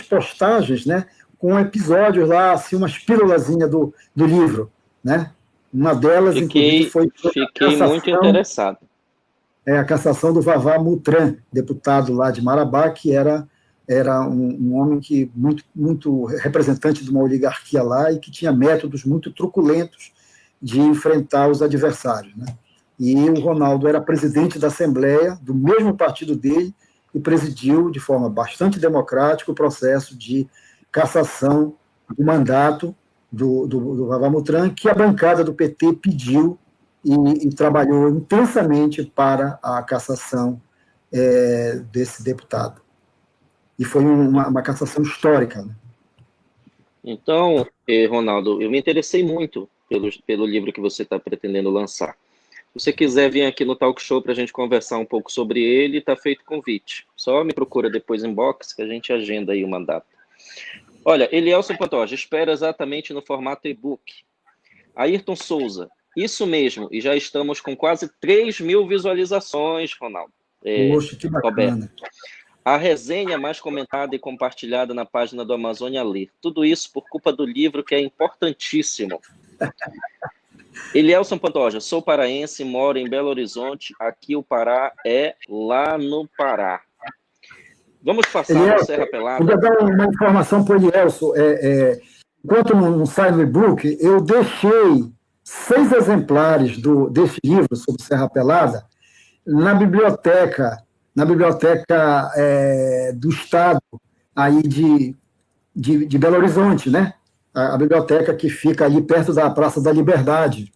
[SPEAKER 2] postagens, né, com episódios lá, assim, umas pílulazinhas do livro, né? Uma delas, inclusive, foi...
[SPEAKER 1] Fiquei muito interessado.
[SPEAKER 2] A cassação do Vavá Mutran, deputado lá de Marabá, que era um homem que muito representante de uma oligarquia lá e que tinha métodos muito truculentos de enfrentar os adversários, né? e o Ronaldo era presidente da Assembleia, do mesmo partido dele, e presidiu de forma bastante democrática o processo de cassação do mandato do Ravamutran, que a bancada do PT pediu e trabalhou intensamente para a cassação desse deputado. E foi uma cassação histórica. Né?
[SPEAKER 1] Então, Ronaldo, eu me interessei muito pelo livro que você está pretendendo lançar. Se você quiser vir aqui no Talk Show para a gente conversar um pouco sobre ele, está feito o convite. Só me procura depois em box que a gente agenda aí o mandato. Olha, Elielson Pantoja, espera exatamente no formato e-book. Ayrton Souza, isso mesmo, e já estamos com quase 3.000 visualizações, Ronaldo.
[SPEAKER 2] Poxa, que bacana.
[SPEAKER 1] Roberto. A resenha mais comentada e compartilhada na página do Amazônia Ler. Tudo isso por culpa do livro, que é importantíssimo. Elielson Pantoja, sou paraense, moro em Belo Horizonte. Aqui o Pará é lá no Pará. Vamos passar
[SPEAKER 2] Elielson,
[SPEAKER 1] no Serra Pelada.
[SPEAKER 2] Vou dar uma informação para o Elielson. Enquanto não sai no e-book, eu deixei 6 exemplares desse livro sobre Serra Pelada na biblioteca do Estado aí de Belo Horizonte, né? A biblioteca que fica ali perto da Praça da Liberdade.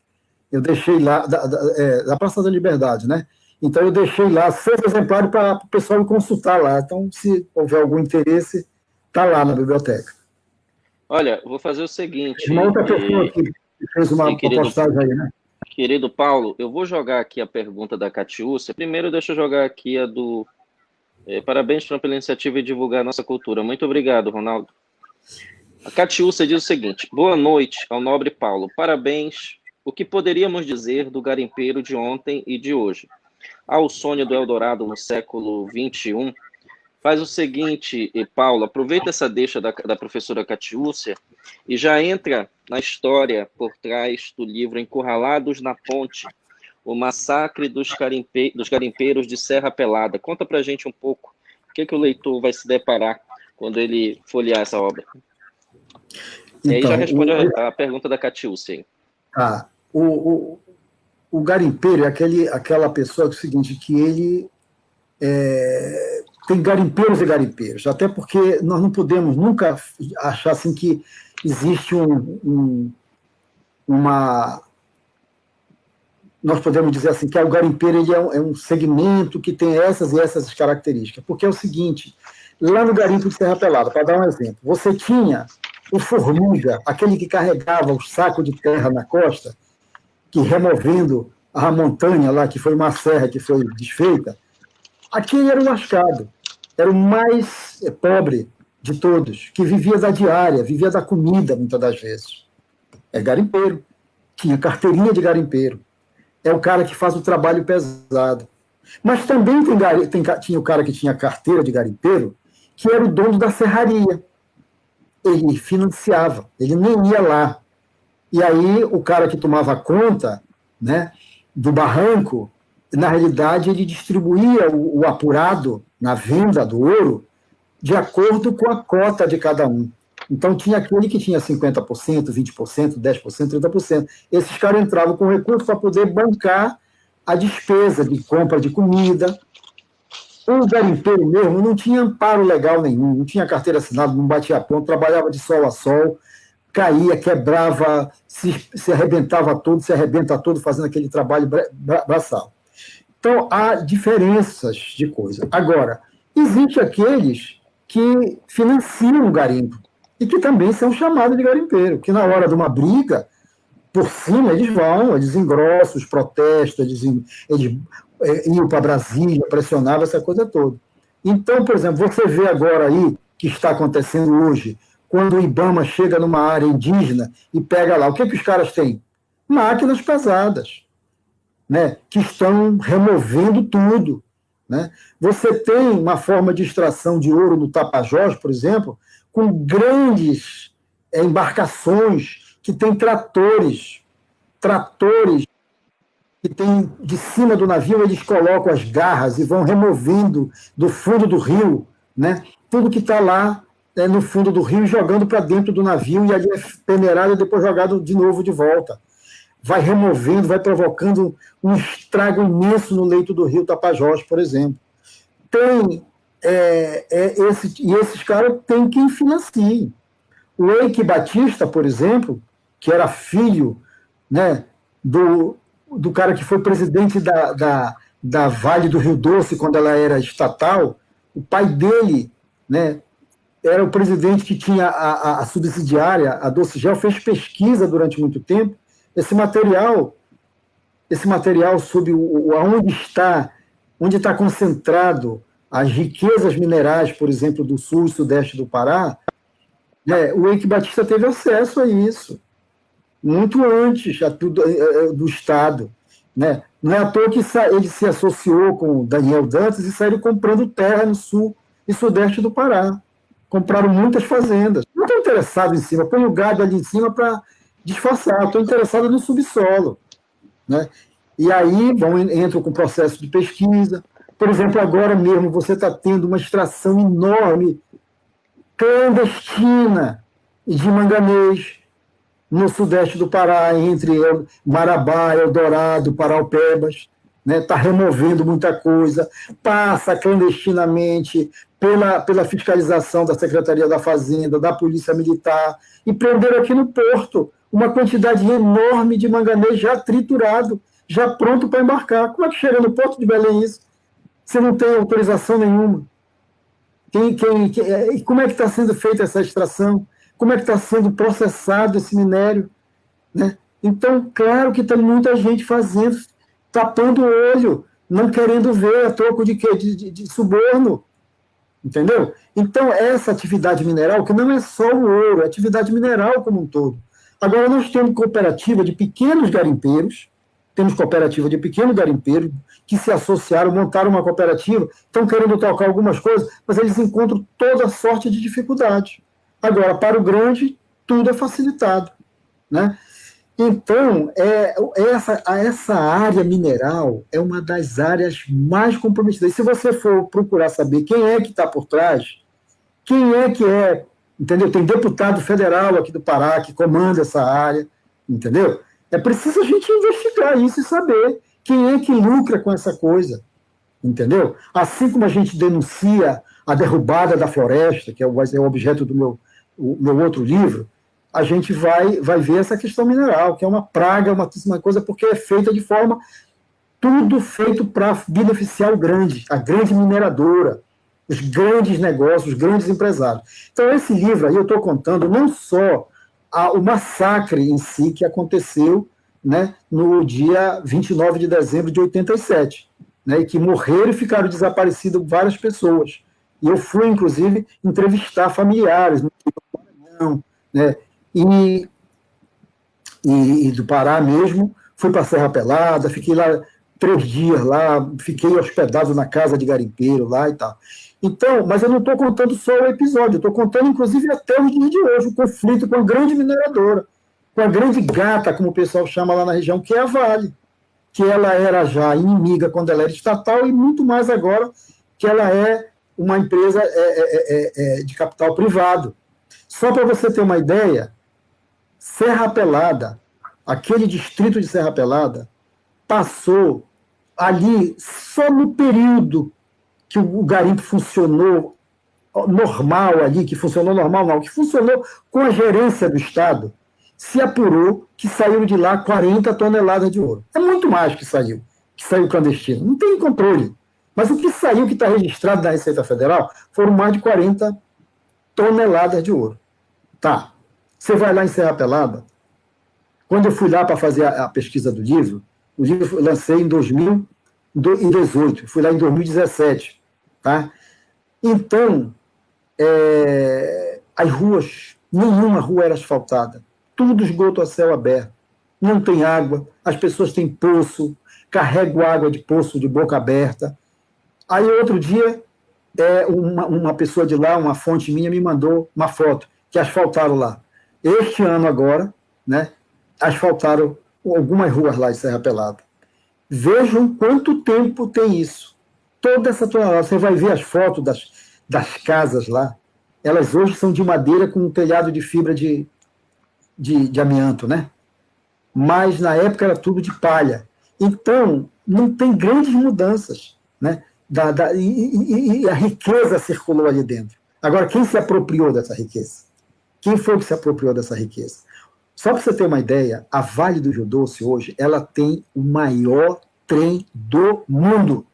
[SPEAKER 2] Eu deixei lá, da Praça da Liberdade, né? Então, eu deixei lá 6 exemplares para o pessoal consultar lá. Então, se houver algum interesse, está lá na biblioteca.
[SPEAKER 1] Olha, vou fazer o seguinte...
[SPEAKER 2] Uma outra pessoa que fez uma postagem aí, né?
[SPEAKER 1] Querido Paulo, eu vou jogar aqui a pergunta da Catiúcia. Primeiro, deixa eu jogar aqui a do... Parabéns pela iniciativa e divulgar a nossa cultura. Muito obrigado, Ronaldo. A Catiúcia diz o seguinte: boa noite ao nobre Paulo. Parabéns. O que poderíamos dizer do garimpeiro de ontem e de hoje? Ao sonho do Eldorado no século XXI? Faz o seguinte, Paulo, aproveita essa deixa da professora Catiúcia e já entra na história por trás do livro Encurralados na Ponte, o massacre dos garimpeiros de Serra Pelada. Conta pra gente um pouco o que o leitor vai se deparar quando ele folhear essa obra. E aí já responde a pergunta da Catiúcia.
[SPEAKER 2] O garimpeiro é aquela pessoa que é o seguinte, que ele tem garimpeiros e garimpeiros, até porque nós não podemos nunca achar assim que existe nós podemos dizer assim, que o garimpeiro ele é um segmento que tem essas e essas características, porque é o seguinte, lá no garimpo de Serra Pelada, para dar um exemplo, você tinha o formiga, aquele que carregava o saco de terra na costa, que removendo a montanha lá, que foi uma serra que foi desfeita, aquele era o lascado, era o mais pobre de todos, que vivia da diária, vivia da comida, muitas das vezes. É garimpeiro, tinha carteirinha de garimpeiro, é o cara que faz o trabalho pesado. Mas também tinha o cara que tinha carteira de garimpeiro, que era o dono da serraria. Ele financiava, ele nem ia lá. E aí o cara que tomava conta, né, do barranco, na realidade ele distribuía o apurado na venda do ouro de acordo com a cota de cada um. Então tinha aquele que tinha 50%, 20%, 10%, 30%. Esses caras entravam com recurso para poder bancar a despesa de compra de comida. O garimpeiro mesmo não tinha amparo legal nenhum, não tinha carteira assinada, não batia ponto, trabalhava de sol a sol, caía, quebrava, se arrebentava todo, se arrebenta todo fazendo aquele trabalho braçal. Então, há diferenças de coisa. Agora, existem aqueles que financiam o garimpo e que também são chamados de garimpeiro, que na hora de uma briga, por cima, eles engrossam os protestos, eles iam para Brasília, pressionavam essa coisa toda. Então, por exemplo, você vê agora aí, que está acontecendo hoje, quando o IBAMA chega numa área indígena e pega lá, o que os caras têm? Máquinas pesadas, né, que estão removendo tudo. Né? Você tem uma forma de extração de ouro no Tapajós, por exemplo, com grandes embarcações que têm tratores que tem de cima do navio, eles colocam as garras e vão removendo do fundo do rio, né, tudo que está lá no fundo do rio e jogando para dentro do navio, e ali é peneirado e depois jogado de novo de volta. vai removendo, vai provocando um estrago imenso no leito do rio Tapajós, por exemplo. Tem e esses caras têm quem financie. O Eike Batista, por exemplo, que era filho, né, do cara que foi presidente da Vale do Rio Doce, quando ela era estatal, o pai dele, né, era o presidente que tinha a subsidiária, a Docigel, fez pesquisa durante muito tempo. Esse material sobre onde está concentrado as riquezas minerais, por exemplo, do sul e sudeste do Pará, né, o Eike Batista teve acesso a isso, muito antes do Estado. Né? Não é à toa que ele se associou com Daniel Dantas e saíram comprando terra no sul e sudeste do Pará. Compraram muitas fazendas. Não estou interessado em cima, põe o gado ali em cima para disfarçar, estou interessado no subsolo. Né? E aí entram com o processo de pesquisa. Por exemplo, agora mesmo você está tendo uma extração enorme, clandestina, de manganês no sudeste do Pará, entre Marabá, Eldorado, Paraupebas. Está removendo muita coisa, passa clandestinamente pela fiscalização da Secretaria da Fazenda, da Polícia Militar, e prenderam aqui no porto uma quantidade enorme de manganês já triturado, já pronto para embarcar. Como é que chega no porto de Belém isso? Você não tem autorização nenhuma. Como é que está sendo feita essa extração? Como é que está sendo processado esse minério? Né? Então, claro que tem muita gente fazendo, tapando o olho, não querendo ver, a troco de quê? De suborno. Entendeu? Então, essa atividade mineral, que não é só o ouro, é atividade mineral como um todo. Agora, nós temos cooperativa de pequenos garimpeiros, que se associaram, montaram uma cooperativa, estão querendo tocar algumas coisas, mas eles encontram toda sorte de dificuldade. Agora, para o grande, tudo é facilitado. Né? Então, essa área mineral é uma das áreas mais comprometidas. E se você for procurar saber quem é que está por trás, quem é que é, entendeu? Tem deputado federal aqui do Pará que comanda essa área, entendeu? É preciso a gente investigar isso e saber quem é que lucra com essa coisa, entendeu? Assim como a gente denuncia a derrubada da floresta, que vai ser o objeto do meu outro livro, a gente vai ver essa questão mineral, que é uma praga, uma coisa, porque é feita de forma, tudo feito para beneficiar a grande mineradora, os grandes negócios, os grandes empresários. Então, esse livro aí eu estou contando não só o massacre em si que aconteceu, né, no dia 29 de dezembro de 87, né, e que morreram e ficaram desaparecidas várias pessoas. E eu fui, inclusive, entrevistar familiares no Maranhão, né, e do Pará mesmo, fui para a Serra Pelada, fiquei lá 3 dias lá, fiquei hospedado na casa de garimpeiro lá e tal. Então, mas eu não estou contando só o episódio, eu estou contando, inclusive, até os dias de hoje, o conflito com a grande mineradora, com a grande gata, como o pessoal chama lá na região, que é a Vale, que ela era já inimiga quando ela era estatal e muito mais agora que ela é uma empresa de capital privado. Só para você ter uma ideia, Serra Pelada, aquele distrito de Serra Pelada, passou ali, só no período que o garimpo funcionou normal ali, que funcionou normal não, que funcionou com a gerência do Estado, se apurou que saíram de lá 40 toneladas de ouro. É muito mais que saiu clandestino. Não tem controle. Mas o que saiu, que está registrado na Receita Federal, foram mais de 40 toneladas de ouro. Tá. Você vai lá em Serra Pelada. Quando eu fui lá para fazer a pesquisa do livro, o livro eu lancei em 2018, fui lá em 2017. Tá? Então, as ruas, nenhuma rua era asfaltada. Tudo esgoto a céu aberto. Não tem água, as pessoas têm poço, carregam água de poço de boca aberta. Aí, outro dia, uma pessoa de lá, uma fonte minha, me mandou uma foto que asfaltaram lá. Este ano agora, né, asfaltaram algumas ruas lá de Serra Pelada. Vejam quanto tempo tem isso. Toda essa tonelada, você vai ver as fotos das casas lá, elas hoje são de madeira com um telhado de fibra de amianto, né? mas na época era tudo de palha. Então, não tem grandes mudanças, né? E a riqueza circulou ali dentro. Agora, quem se apropriou dessa riqueza? Quem foi que se apropriou dessa riqueza? Só para você ter uma ideia, a Vale do Rio Doce hoje, ela tem o maior trem do mundo.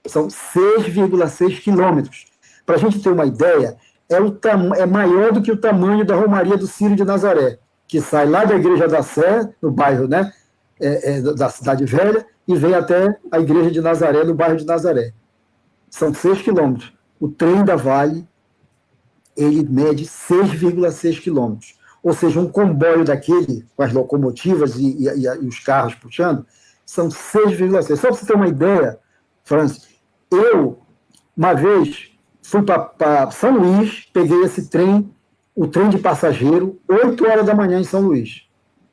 [SPEAKER 2] São 6,6 quilômetros. Para a gente ter uma ideia, é maior do que o tamanho da Romaria do Círio de Nazaré, que sai lá da Igreja da Sé, no bairro, né, da Cidade Velha, e vem até a Igreja de Nazaré, no bairro de Nazaré. São 6 quilômetros. O trem da Vale, ele mede 6,6 quilômetros. Ou seja, um comboio daquele, com as locomotivas e os carros puxando, são 6,6. Só para você ter uma ideia, Francis, eu, uma vez, fui para São Luís, peguei esse trem, o trem de passageiro, 8 horas da manhã em São Luís.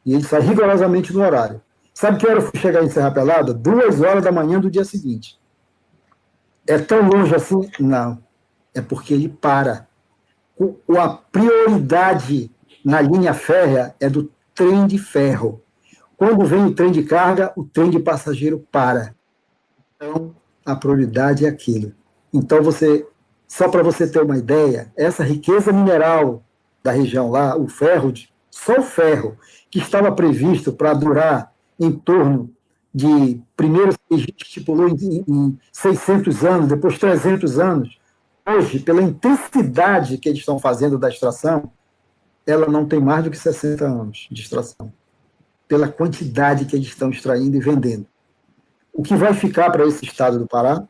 [SPEAKER 2] E ele sai rigorosamente no horário. Sabe que hora eu fui chegar em Serra Pelada? 2 horas da manhã do dia seguinte. É tão longe assim? Não. É porque ele para. A prioridade na linha férrea é do trem de ferro. Quando vem o trem de carga, o trem de passageiro para. Então, a prioridade é aquilo. Então, só para você ter uma ideia, essa riqueza mineral da região lá, o ferro, só o ferro, que estava previsto para durar em torno de, primeiro a gente estipulou em 600 anos, depois 300 anos, hoje, pela intensidade que eles estão fazendo da extração, ela não tem mais do que 60 anos de extração, pela quantidade que eles estão extraindo e vendendo. O que vai ficar para esse estado do Pará,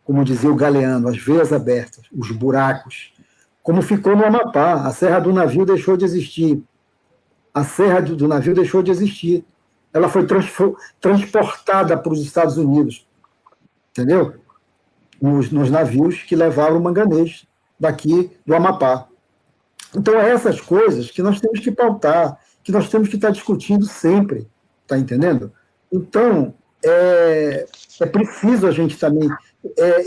[SPEAKER 2] como dizia o Galeano, as veias abertas, os buracos, como ficou no Amapá, a Serra do Navio deixou de existir. A Serra do Navio deixou de existir. Ela foi transportada para os Estados Unidos, entendeu? Nos navios que levavam o manganês daqui do Amapá. Então, é essas coisas que nós temos que pautar, que nós temos que estar discutindo sempre, tá entendendo? Então, é preciso a gente também...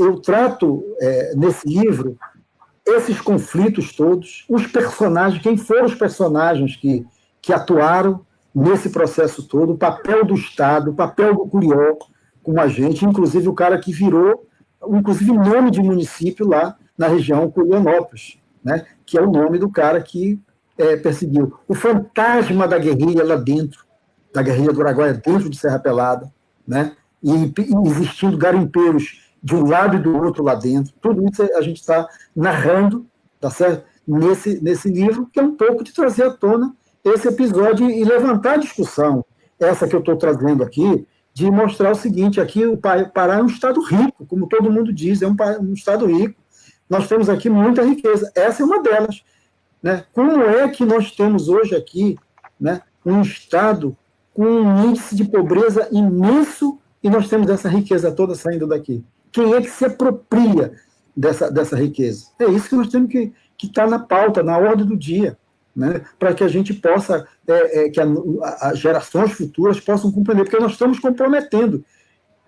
[SPEAKER 2] eu trato, nesse livro, esses conflitos todos, os personagens, quem foram os personagens que atuaram nesse processo todo, o papel do Estado, o papel do Curió com a gente, inclusive o cara que virou, inclusive nome de município lá na região Curionópolis, né? Que é o nome do cara que perseguiu. O fantasma da guerrilha lá dentro, da guerrilha do Araguaia, dentro de Serra Pelada, né? E existindo garimpeiros de um lado e do outro lá dentro. Tudo isso a gente está narrando, tá certo? Nesse livro, que é um pouco de trazer à tona esse episódio e levantar a discussão, essa que eu estou trazendo aqui, de mostrar o seguinte: aqui o Pará é um estado rico, como todo mundo diz, é um estado rico. Nós temos aqui muita riqueza. Essa é uma delas. Né? Como é que nós temos hoje aqui, né, um estado com um índice de pobreza imenso e nós temos essa riqueza toda saindo daqui? Quem é que se apropria dessa riqueza? É isso que nós temos que estar na pauta, na ordem do dia, né? Para que a gente possa, que as gerações futuras possam compreender, porque nós estamos comprometendo,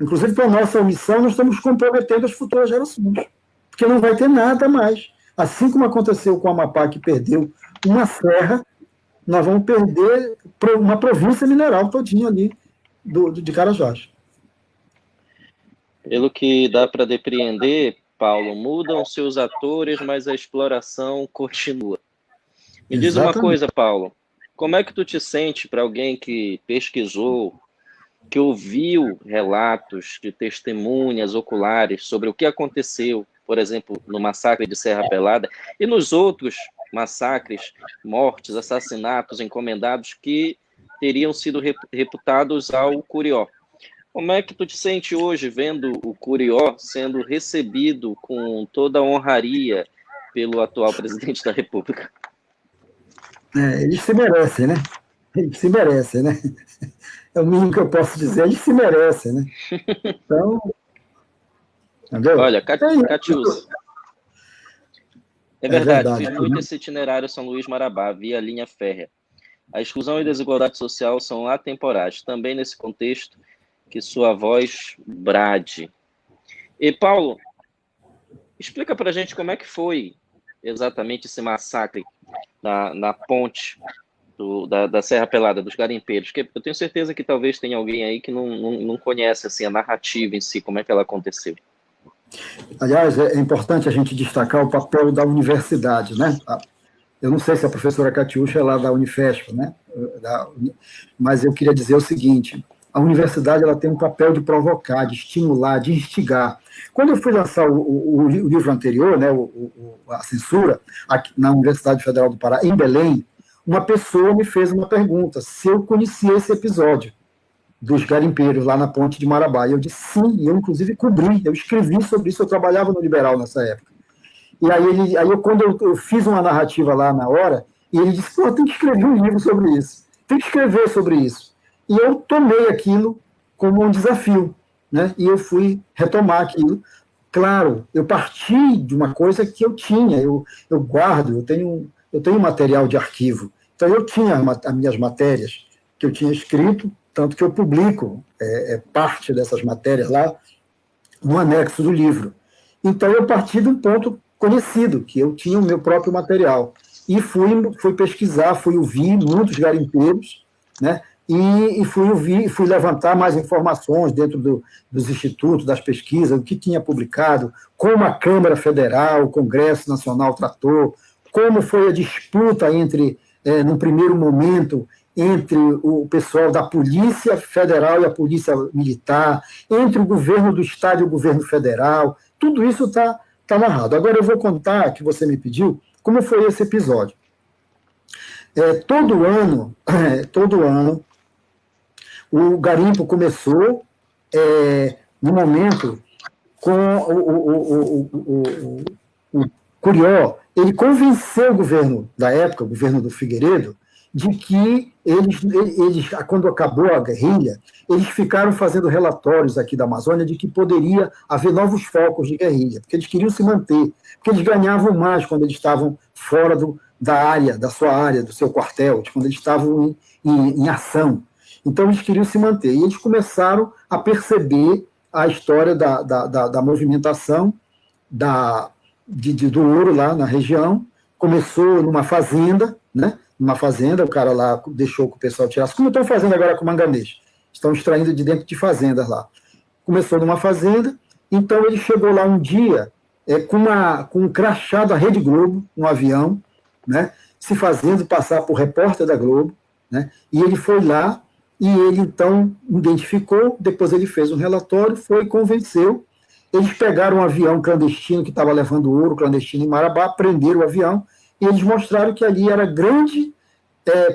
[SPEAKER 2] inclusive com a nossa omissão, nós estamos comprometendo as futuras gerações, porque não vai ter nada mais. Assim como aconteceu com o Amapá, que perdeu uma serra, nós vamos perder uma província mineral todinha ali de Carajás.
[SPEAKER 1] Pelo que dá para depreender, Paulo, mudam seus atores, mas a exploração continua. Me diz uma coisa, Paulo, como é que tu te sente para alguém que pesquisou, que ouviu relatos de testemunhas oculares sobre o que aconteceu, por exemplo, no massacre de Serra Pelada e nos outros massacres, mortes, assassinatos encomendados que teriam sido reputados ao Curió? Como é que tu te sente hoje vendo o Curió sendo recebido com toda a honraria pelo atual presidente da República?
[SPEAKER 2] Eles se merecem, né? Eles se merecem, né? É o mínimo que eu posso dizer, eles se merecem, né? Então, entendeu?
[SPEAKER 1] Olha, Catiúcia. É verdade, fiz muito
[SPEAKER 2] né?
[SPEAKER 1] esse itinerário São Luís-Marabá, via linha férrea. A exclusão e desigualdade social são atemporais, também nesse contexto que sua voz brade. E, Paulo, explica para a gente como é que foi exatamente esse massacre na ponte da Serra Pelada, dos garimpeiros, que eu tenho certeza que talvez tenha alguém aí que não conhece assim, a narrativa em si, como é que ela aconteceu.
[SPEAKER 2] Aliás, é importante a gente destacar o papel da universidade, né? Eu não sei se a professora Catiúcha é lá da Unifesp, né? Mas eu queria dizer o seguinte: a universidade ela tem um papel de provocar, de estimular, de instigar. Quando eu fui lançar o livro anterior, né, a censura, aqui na Universidade Federal do Pará, em Belém, uma pessoa me fez uma pergunta se eu conhecia esse episódio dos garimpeiros lá na ponte de Marabá. E eu disse sim, e eu inclusive cobri, eu escrevi sobre isso, eu trabalhava no Liberal nessa época. E aí quando eu fiz uma narrativa lá na hora, e ele disse, pô, tem que escrever um livro sobre isso, tem que escrever sobre isso. E eu tomei aquilo como um desafio, né? E eu fui retomar aquilo. Claro, eu parti de uma coisa que eu tinha, eu guardo, eu tenho material de arquivo. Então eu tinha as minhas matérias que eu tinha escrito, tanto que eu publico parte dessas matérias lá no anexo do livro. Então eu parti de um ponto conhecido, que eu tinha o meu próprio material. E fui pesquisar, fui ouvir muitos garimpeiros, né? E fui ouvir, fui levantar mais informações dentro dos institutos, das pesquisas, o que tinha publicado, como a Câmara Federal, o Congresso Nacional tratou, como foi a disputa num primeiro momento, entre o pessoal da Polícia Federal e a Polícia Militar, entre o governo do Estado e o governo federal. Tudo isso está narrado. Agora eu vou contar, que você me pediu, como foi esse episódio. Todo ano, o garimpo começou no momento com o Curió. Ele convenceu o governo da época, o governo do Figueiredo, de que eles, quando acabou a guerrilha, eles ficaram fazendo relatórios aqui da Amazônia de que poderia haver novos focos de guerrilha, porque eles queriam se manter, porque eles ganhavam mais quando eles estavam fora da sua área, do seu quartel, quando eles estavam em ação. Então, eles queriam se manter. E eles começaram a perceber a história da movimentação do ouro lá na região. Começou numa fazenda, né? Numa fazenda, o cara lá deixou que o pessoal tirasse, como estão fazendo agora com manganês. Estão extraindo de dentro de fazendas lá. Começou numa fazenda, então ele chegou lá um dia com um crachá da Rede Globo, um avião, né? Se fazendo passar por repórter da Globo, né? E ele foi lá, e ele então identificou, depois ele fez um relatório, foi e convenceu. Eles pegaram um avião clandestino que estava levando ouro clandestino em Marabá, prenderam o avião, e eles mostraram que ali era grande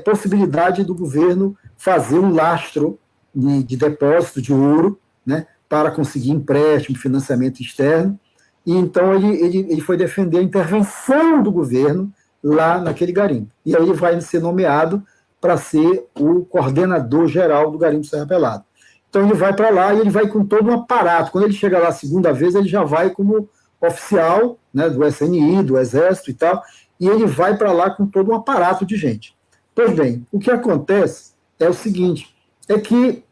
[SPEAKER 2] possibilidade do governo fazer um lastro de depósito de ouro, né, para conseguir empréstimo, financiamento externo. E então ele foi defender a intervenção do governo lá naquele garimpo. E aí ele vai ser nomeado para ser o coordenador geral do garimpo Serra Pelada. Então ele vai para lá e ele vai com todo um aparato. Quando ele chega lá a segunda vez, ele já vai como oficial, né, do SNI, do Exército e tal, e ele vai para lá com todo um aparato de gente. Pois bem, o que acontece é o seguinte, é que,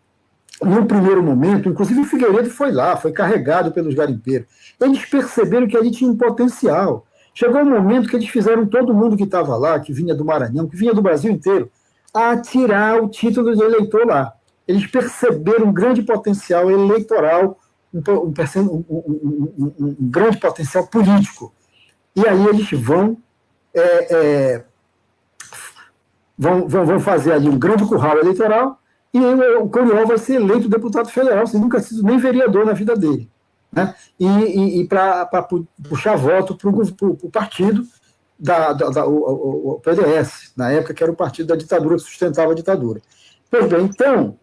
[SPEAKER 2] num primeiro momento, inclusive o Figueiredo foi lá, foi carregado pelos garimpeiros, eles perceberam que ali tinha um potencial. Chegou um momento que eles fizeram todo mundo que estava lá, que vinha do Maranhão, que vinha do Brasil inteiro, a tirar o título de eleitor lá. Eles perceberam um grande potencial eleitoral, um grande potencial político. E aí eles vão fazer ali um grande curral eleitoral e o Curió vai ser eleito deputado federal, sem nunca sido nem vereador na vida dele. Né? E para puxar voto para o partido, o PDS, na época que era o partido da ditadura, que sustentava a ditadura. Pois bem, então,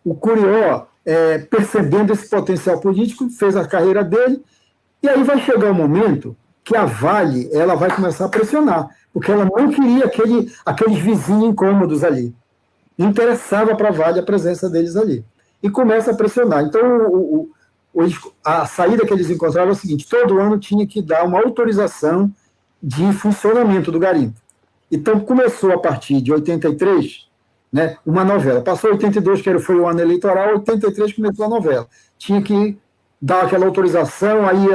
[SPEAKER 2] o Curió, percebendo esse potencial político, fez a carreira dele, e aí vai chegar um momento que a Vale ela vai começar a pressionar, porque ela não queria aqueles vizinhos incômodos ali. Não interessava para a Vale a presença deles ali. E começa a pressionar. Então, a saída que eles encontraram é o seguinte: todo ano tinha que dar uma autorização de funcionamento do garimpo. Então, começou a partir de 83, né, uma novela. Passou 82, que foi o ano eleitoral, 83 começou a novela. Tinha que dar aquela autorização, aí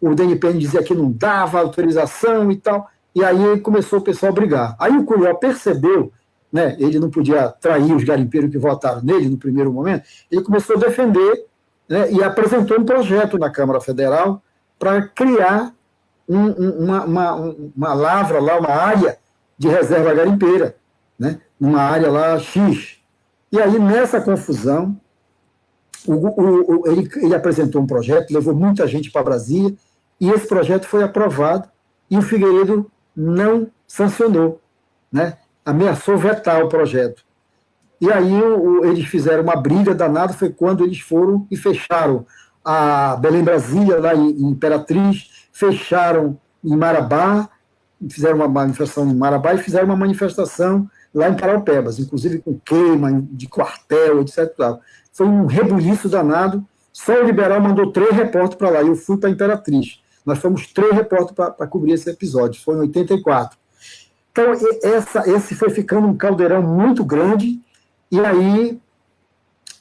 [SPEAKER 2] o DNPN dizia que não dava autorização e tal. e aí começou o pessoal a brigar. Aí o Curió percebeu, né, ele não podia trair os garimpeiros que votaram nele no primeiro momento, ele começou a defender, né, e apresentou um projeto na Câmara Federal para criar uma lavra lá, uma área de reserva garimpeira, né, uma área lá X. E aí, nessa confusão, ele apresentou um projeto, levou muita gente para Brasília, e esse projeto foi aprovado, e o Figueiredo não sancionou, né? Ameaçou vetar o projeto. E aí eles fizeram uma briga danada, foi quando eles foram e fecharam a Belém Brasília, lá em Imperatriz, fecharam em Marabá, fizeram uma manifestação em Marabá e fizeram uma manifestação lá em Paraupebas, inclusive com queima de quartel, etc. Foi um rebuliço danado, só o Liberal mandou 3 repórteres para lá, e eu fui para a Imperatriz. Nós fomos 3 repórteres para cobrir esse episódio, foi em 84. Então, esse foi ficando um caldeirão muito grande, e aí,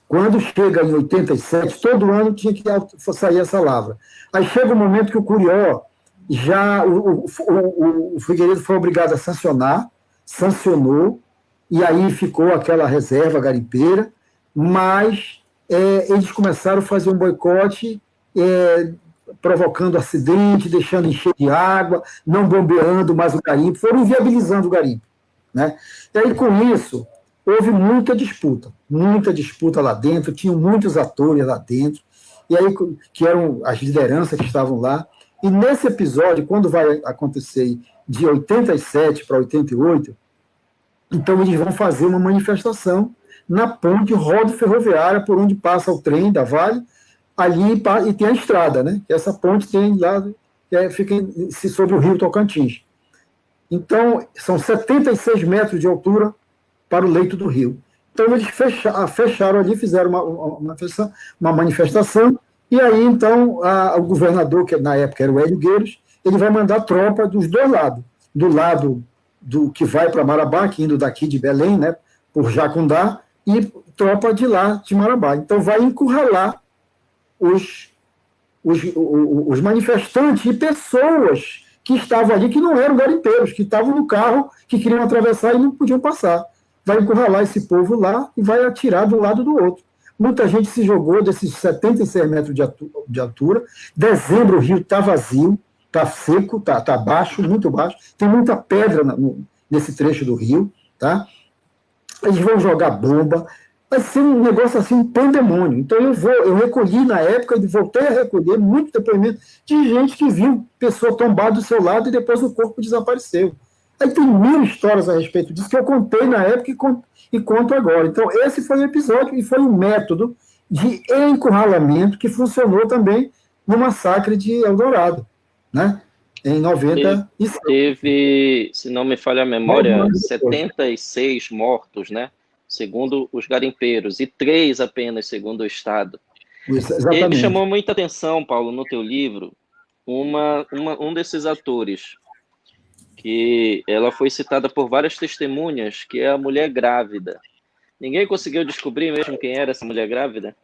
[SPEAKER 2] quando chega em 87, todo ano tinha que sair essa lavra. Aí chega um momento que o Curió, o Figueiredo foi obrigado a sancionou, e aí ficou aquela reserva garimpeira, mas eles começaram a fazer um boicote, provocando acidente, deixando encher de água, não bombeando mais o garimpo, foram inviabilizando o garimpo, né? E aí, com isso, houve muita disputa lá dentro, tinham muitos atores lá dentro, e aí, que eram as lideranças que estavam lá, e nesse episódio, quando vai acontecer de 87 para 88, então eles vão fazer uma manifestação na ponte rodoferroviária por onde passa o trem da Vale, ali, e tem a estrada, né? Essa ponte tem lá, fica sobre o rio Tocantins. Então, são 76 metros de altura para o leito do rio. Então, eles fecharam ali, fizeram uma manifestação, e aí, então, o governador, que na época era o Hélio Gueiros, ele vai mandar tropa dos dois lados. Do lado do que vai para Marabá, que indo daqui de Belém, né, por Jacundá, e tropa de lá, de Marabá. Então, vai encurralar os manifestantes e pessoas que estavam ali, que não eram garimpeiros, que estavam no carro, que queriam atravessar e não podiam passar. Vai encurralar esse povo lá e vai atirar de um lado do outro. Muita gente se jogou desses 76 metros de altura. Dezembro o rio está vazio, está seco, está baixo, muito baixo. Tem muita pedra nesse trecho do rio. Tá? Eles vão jogar bomba. Vai ser um negócio assim, um pandemônio. Então eu recolhi na época e voltei a recolher muito depoimento de gente que viu pessoa tombada do seu lado e depois o corpo desapareceu. Aí tem 1000 histórias a respeito disso que eu contei na época e conto agora. Então esse foi o episódio e foi um método de encurralamento que funcionou também no massacre de Eldorado, né? Em 96.
[SPEAKER 1] Teve, se não me falha a memória, 76 mortos, né? Segundo os garimpeiros, e 3 apenas, segundo o Estado.
[SPEAKER 2] Isso,
[SPEAKER 1] e me chamou muita atenção, Paulo, no teu livro, um desses atores, que ela foi citada por várias testemunhas, que é a mulher grávida. Ninguém conseguiu descobrir mesmo quem era essa mulher grávida?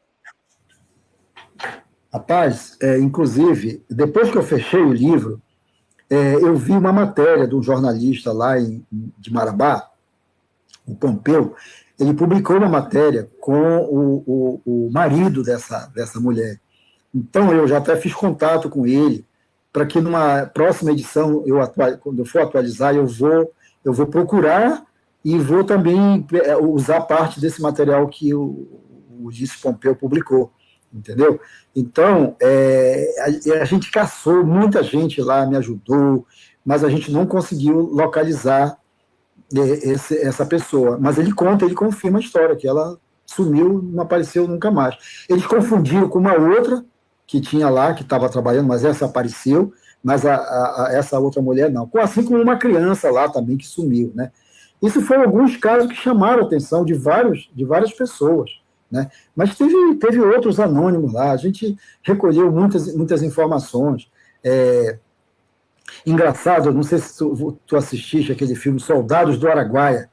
[SPEAKER 2] Rapaz, inclusive, depois que eu fechei o livro, eu vi uma matéria de um jornalista lá de Marabá, o Pompeu. Ele publicou uma matéria com o marido dessa mulher. Então, eu já até fiz contato com ele, para que numa próxima edição, quando eu for atualizar, eu vou procurar e vou também usar parte desse material que o Ulisses Pompeu publicou, entendeu? Então, a gente caçou, muita gente lá me ajudou, mas a gente não conseguiu localizar essa pessoa, mas ele confirma a história, que ela sumiu, não apareceu nunca mais. Eles confundiram com uma outra que tinha lá, que estava trabalhando, mas essa apareceu, mas essa outra mulher não. Assim como uma criança lá também que sumiu, né? Isso foram alguns casos que chamaram a atenção de várias pessoas, né? Mas teve outros anônimos lá, a gente recolheu muitas informações. Engraçado, não sei se tu assististe aquele filme Soldados do Araguaia,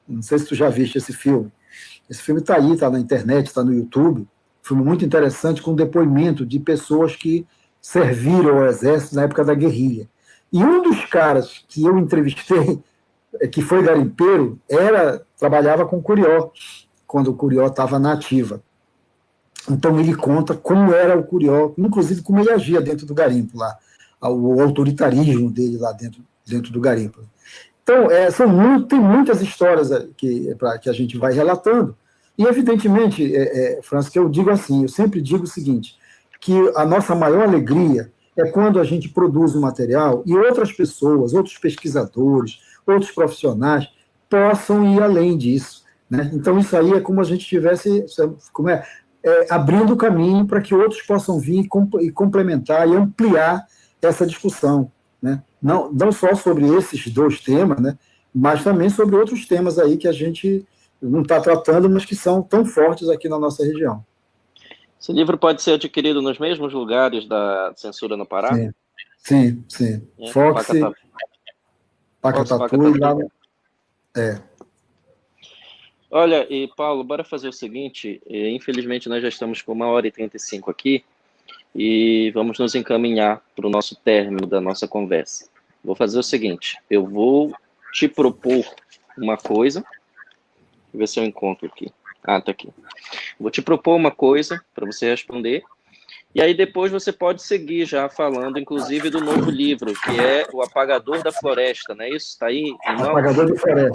[SPEAKER 2] não sei se tu já viste esse filme. Esse filme está aí, está na internet, está no YouTube, filme muito interessante, com depoimento de pessoas que serviram ao exército na época da guerrilha. E um dos caras que eu entrevistei, que foi garimpeiro, trabalhava com curió, quando o curió estava na ativa. Então ele conta como era o curió, inclusive como ele agia dentro do garimpo lá, o autoritarismo dele lá dentro do garimpo. Então, tem muitas histórias que a gente vai relatando, e evidentemente, França, que eu digo assim, eu sempre digo o seguinte, que a nossa maior alegria é quando a gente produz um material e outras pessoas, outros pesquisadores, outros profissionais possam ir além disso, né? Então, isso aí é como a gente estivesse abrindo o caminho para que outros possam vir e complementar e ampliar essa discussão, né? Não só sobre esses dois temas, né? Mas também sobre outros temas aí que a gente não está tratando, mas que são tão fortes aqui na nossa região.
[SPEAKER 1] Esse livro pode ser adquirido nos mesmos lugares da censura no Pará?
[SPEAKER 2] Sim. Fox, Pacatatu e lá.
[SPEAKER 1] Olha, e Paulo, bora fazer o seguinte, infelizmente nós já estamos com 1h35 aqui, e vamos nos encaminhar para o nosso término da nossa conversa. Vou fazer o seguinte, eu vou te propor uma coisa, deixa eu ver se eu encontro aqui. Tá aqui. Vou te propor uma coisa para você responder, e aí depois você pode seguir já falando, inclusive, do novo livro, que é O Apagador da Floresta, não é isso? Está aí?
[SPEAKER 2] Apagador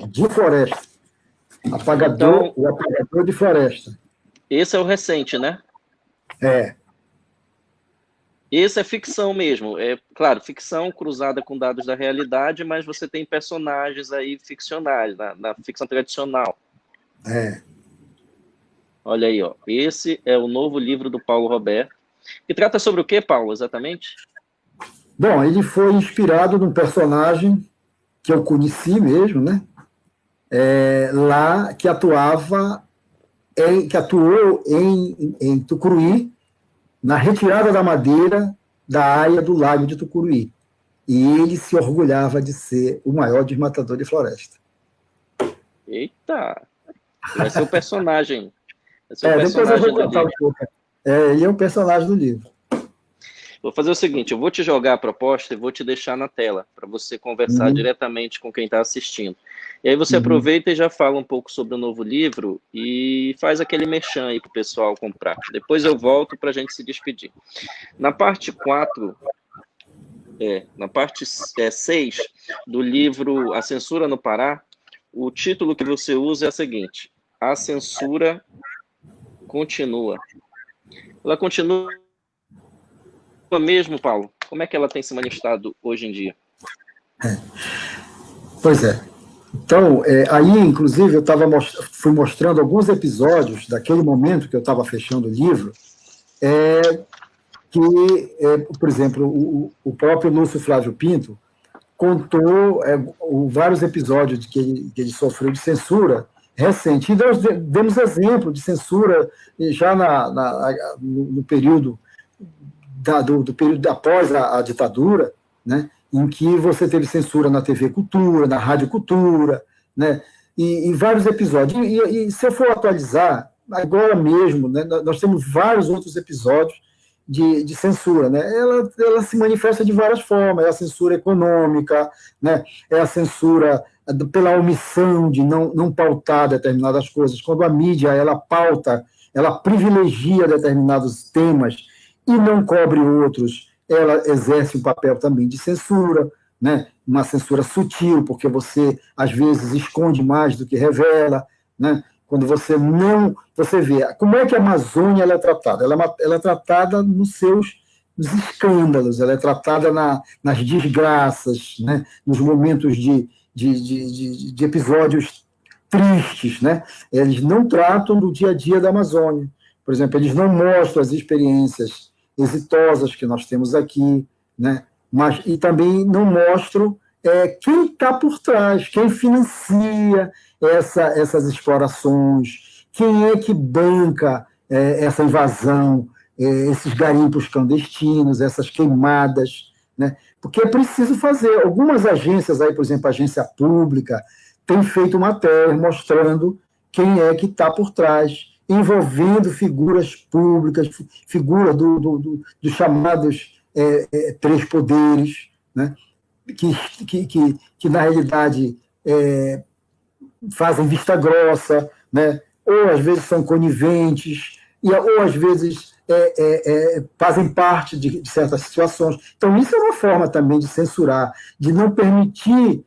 [SPEAKER 2] de floresta. O apagador de floresta.
[SPEAKER 1] Esse é o recente, né? Esse é ficção mesmo. É, claro, ficção cruzada com dados da realidade, mas você tem personagens aí ficcionais, na ficção tradicional. Olha aí, ó. Esse é o novo livro do Paulo Roberto. E trata sobre o que, Paulo, exatamente?
[SPEAKER 2] Bom, ele foi inspirado num personagem que eu conheci mesmo, né? Lá, que atuou em Tucuruí, na retirada da madeira da aia do Lago de Tucuruí. E ele se orgulhava de ser o maior desmatador de floresta.
[SPEAKER 1] Eita! Vai ser o personagem.
[SPEAKER 2] Vai ser o personagem do livro. Ele é o personagem do livro.
[SPEAKER 1] Vou fazer o seguinte, eu vou te jogar a proposta e vou te deixar na tela, para você conversar diretamente com quem está assistindo. E aí você aproveita e já fala um pouco sobre o novo livro e faz aquele merchan aí para o pessoal comprar. Depois eu volto para a gente se despedir. Na parte 4, na parte 6 do livro A Censura no Pará, o título que você usa é o seguinte: A Censura Continua. Ela continua mesmo, Paulo? Como é que ela tem se manifestado hoje em dia?
[SPEAKER 2] Pois é. Então, aí, inclusive, fui mostrando alguns episódios daquele momento que eu estava fechando o livro, por exemplo, o próprio Lúcio Flávio Pinto contou vários episódios que ele sofreu de censura recente. E nós demos exemplo de censura já no período do período após a ditadura, né, em que você teve censura na TV Cultura, na Rádio Cultura, né, e vários episódios. E se eu for atualizar, agora mesmo, né, nós temos vários outros episódios de censura. Né? Ela se manifesta de várias formas, é a censura econômica, né, é a censura pela omissão de não pautar determinadas coisas. Quando a mídia ela pauta, ela privilegia determinados temas e não cobre outros, ela exerce um papel também de censura, né? Uma censura sutil, porque você, às vezes, esconde mais do que revela, né? Quando você vê, como é que a Amazônia ela é tratada? Ela é tratada nos escândalos, ela é tratada nas desgraças, né? Nos momentos de episódios tristes, né? Eles não tratam do dia a dia da Amazônia. Por exemplo, eles não mostram as experiências exitosas que nós temos aqui, né? E também não mostram quem está por trás, quem financia essas explorações, quem é que banca essa invasão, esses garimpos clandestinos, essas queimadas, né? Porque é preciso fazer. Algumas agências, aí, por exemplo, a agência pública, tem feito matéria mostrando quem é que está por trás, envolvendo figuras públicas, figura dos chamados três poderes, né? que na realidade, fazem vista grossa, né? Ou às vezes são coniventes, ou às vezes fazem parte de certas situações. Então, isso é uma forma também de censurar, de não permitir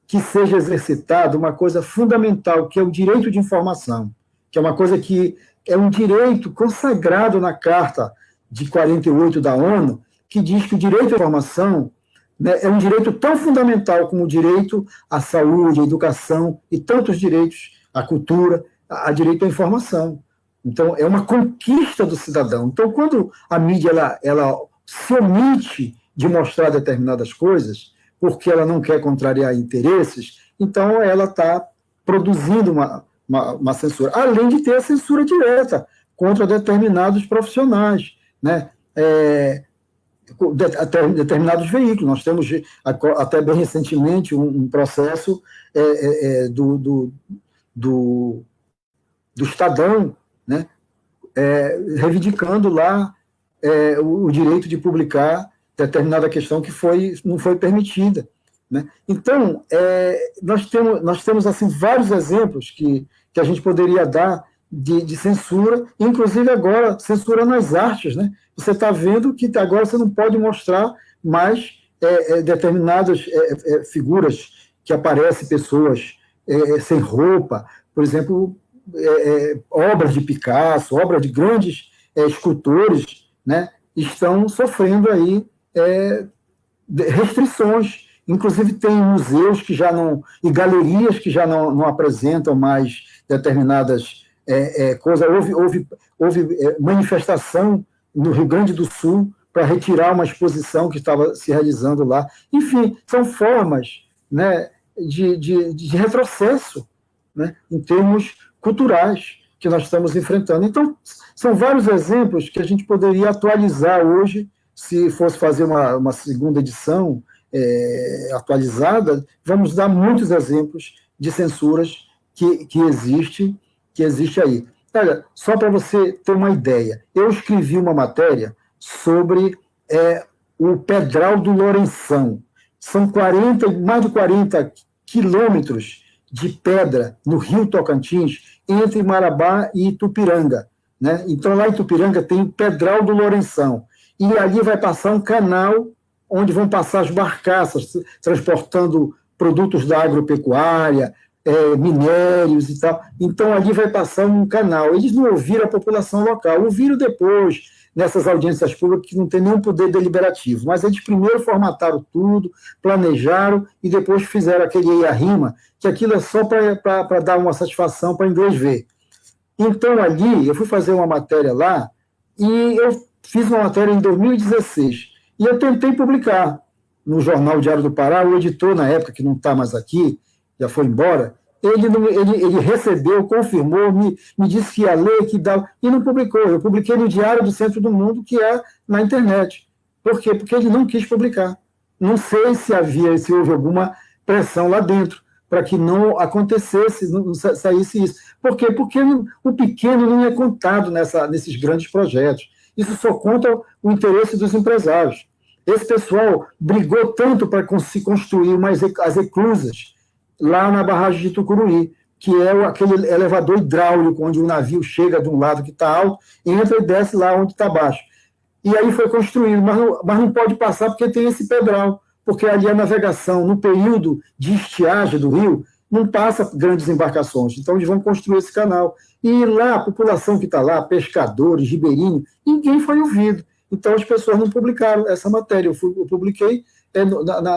[SPEAKER 2] que seja exercitada uma coisa fundamental, que é o direito de informação, que é uma coisa que é um direito consagrado na Carta de 48 da ONU, que diz que o direito à informação, né, é um direito tão fundamental como o direito à saúde, à educação e tantos direitos, à cultura, a direito à informação. Então, é uma conquista do cidadão. Então, quando a mídia ela se omite de mostrar determinadas coisas, porque ela não quer contrariar interesses, então ela está produzindo uma censura, além de ter a censura direta contra determinados profissionais, né? Determinados veículos. Nós temos, até bem recentemente, um processo do Estadão, né? Reivindicando lá o direito de publicar determinada questão que não foi permitida, né? Então, nós temos assim, vários exemplos que a gente poderia dar de censura, inclusive agora, censura nas artes, né? Você está vendo que agora você não pode mostrar mais determinadas figuras que aparecem, pessoas sem roupa, por exemplo, obras de Picasso, obras de grandes escultores, né? Estão sofrendo aí restrições. Inclusive tem museus que já não, e galerias que já não apresentam mais determinadas coisas. Houve manifestação no Rio Grande do Sul para retirar uma exposição que estava se realizando lá. Enfim, são formas, né, de retrocesso, né, em termos culturais que nós estamos enfrentando. Então, são vários exemplos que a gente poderia atualizar hoje, se fosse fazer uma segunda edição atualizada. Vamos dar muitos exemplos de censuras que existe aí. Olha, só para você ter uma ideia, eu escrevi uma matéria sobre o Pedral do Lourenção. São mais de 40 quilômetros de pedra no Rio Tocantins, entre Marabá e Itupiranga, né? Então, lá em Itupiranga tem o Pedral do Lourenção, e ali vai passar um canal onde vão passar as barcaças, transportando produtos da agropecuária, minérios e tal. Então, ali vai passar um canal. Eles não ouviram a população local, ouviram depois, nessas audiências públicas, que não tem nenhum poder deliberativo, mas eles primeiro formataram tudo, planejaram, e depois fizeram aquele rima, que aquilo é só para dar uma satisfação para inglês ver. Então, ali, eu fui fazer uma matéria lá, e eu fiz uma matéria em 2016, e eu tentei publicar no jornal Diário do Pará. O editor, na época, que não está mais aqui, já foi embora, ele recebeu, confirmou, me disse que ia ler, que dava, e não publicou. Eu publiquei no Diário do Centro do Mundo, que é na internet. Por quê? Porque ele não quis publicar. Não sei se houve alguma pressão lá dentro, para que não acontecesse, não saísse isso. Por quê? Porque o pequeno não é contado nesses grandes projetos. Isso só conta o interesse dos empresários. Esse pessoal brigou tanto para se construir as eclusas lá na barragem de Tucuruí, que é aquele elevador hidráulico, onde o navio chega de um lado que está alto, entra e desce lá onde está baixo. E aí foi construído, mas não pode passar porque tem esse pedral, porque ali a navegação, no período de estiagem do rio, não passa grandes embarcações. Então, eles vão construir esse canal. E lá, a população que está lá, pescadores, ribeirinhos, ninguém foi ouvido. Então, as pessoas não publicaram essa matéria. Eu publiquei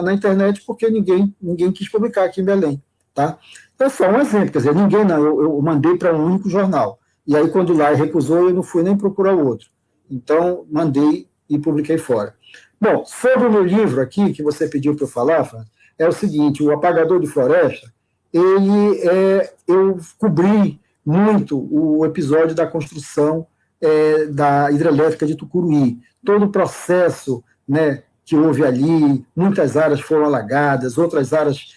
[SPEAKER 2] na internet porque ninguém quis publicar aqui em Belém. Tá? É só um exemplo, quer dizer, ninguém não. Eu mandei para um único jornal. E aí, quando lá recusou, eu não fui nem procurar o outro. Então, mandei e publiquei fora. Bom, sobre o meu livro aqui, que você pediu para eu falar, Fran, é o seguinte: O Apagador de Floresta, eu cobri muito o episódio da construção da hidrelétrica de Tucuruí, todo o processo, né, que houve ali. Muitas áreas foram alagadas, outras áreas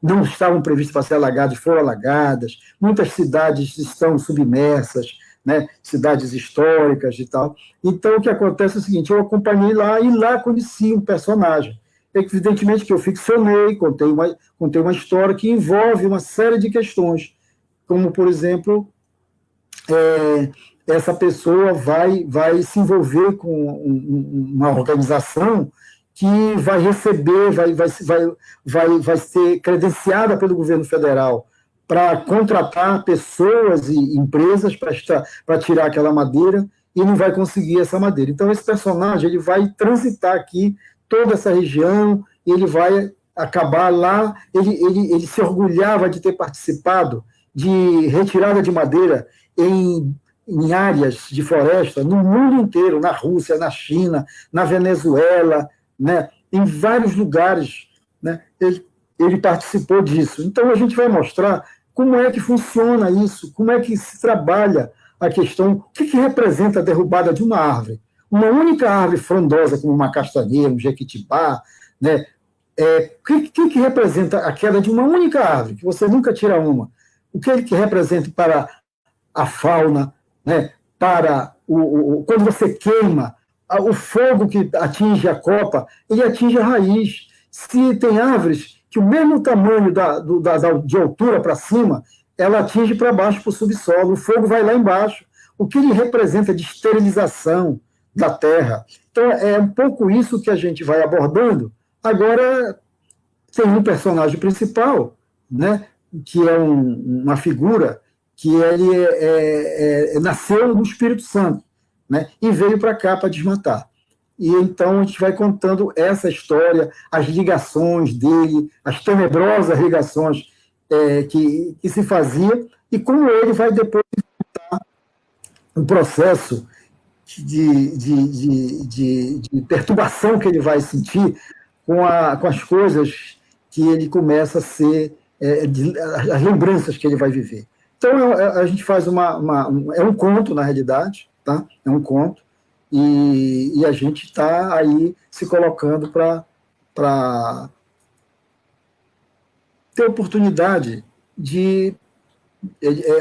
[SPEAKER 2] não estavam previstas para ser alagadas, foram alagadas, muitas cidades estão submersas, né, cidades históricas e tal. Então, o que acontece é o seguinte: eu acompanhei lá, e lá conheci um personagem. Evidentemente que eu ficcionei, contei uma história que envolve uma série de questões, como, por exemplo, essa pessoa vai se envolver com uma organização que vai receber, vai ser credenciada pelo governo federal para contratar pessoas e empresas para tirar aquela madeira e não vai conseguir essa madeira. Então, esse personagem ele vai transitar aqui toda essa região, ele vai acabar lá, ele se orgulhava de ter participado de retirada de madeira em áreas de floresta no mundo inteiro, na Rússia, na China, na Venezuela, né, em vários lugares, né, ele participou disso. Então, a gente vai mostrar como é que funciona isso, como é que se trabalha a questão, o que representa a derrubada de uma árvore. Uma única árvore frondosa, como uma castanheira, um jequitibá, né, o que representa a queda de uma única árvore, que você nunca tira uma? O que ele representa para a fauna, né, para quando você queima, o fogo que atinge a copa, ele atinge a raiz. Se tem árvores que o mesmo tamanho de altura para cima, ela atinge para baixo, para o subsolo, o fogo vai lá embaixo. O que ele representa de esterilização da terra. Então, é um pouco isso que a gente vai abordando. Agora, tem um personagem principal, né, que é uma figura que ele nasceu no Espírito Santo, né, e veio para cá para desmatar. E então a gente vai contando essa história, as ligações dele, as tenebrosas ligações que se fazia, e como ele vai depois um processo de perturbação que ele vai sentir com as coisas que ele começa a ser, as lembranças que ele vai viver. Então, a gente faz é um conto, na realidade, tá? É um conto, e a gente está aí se colocando para ter oportunidade de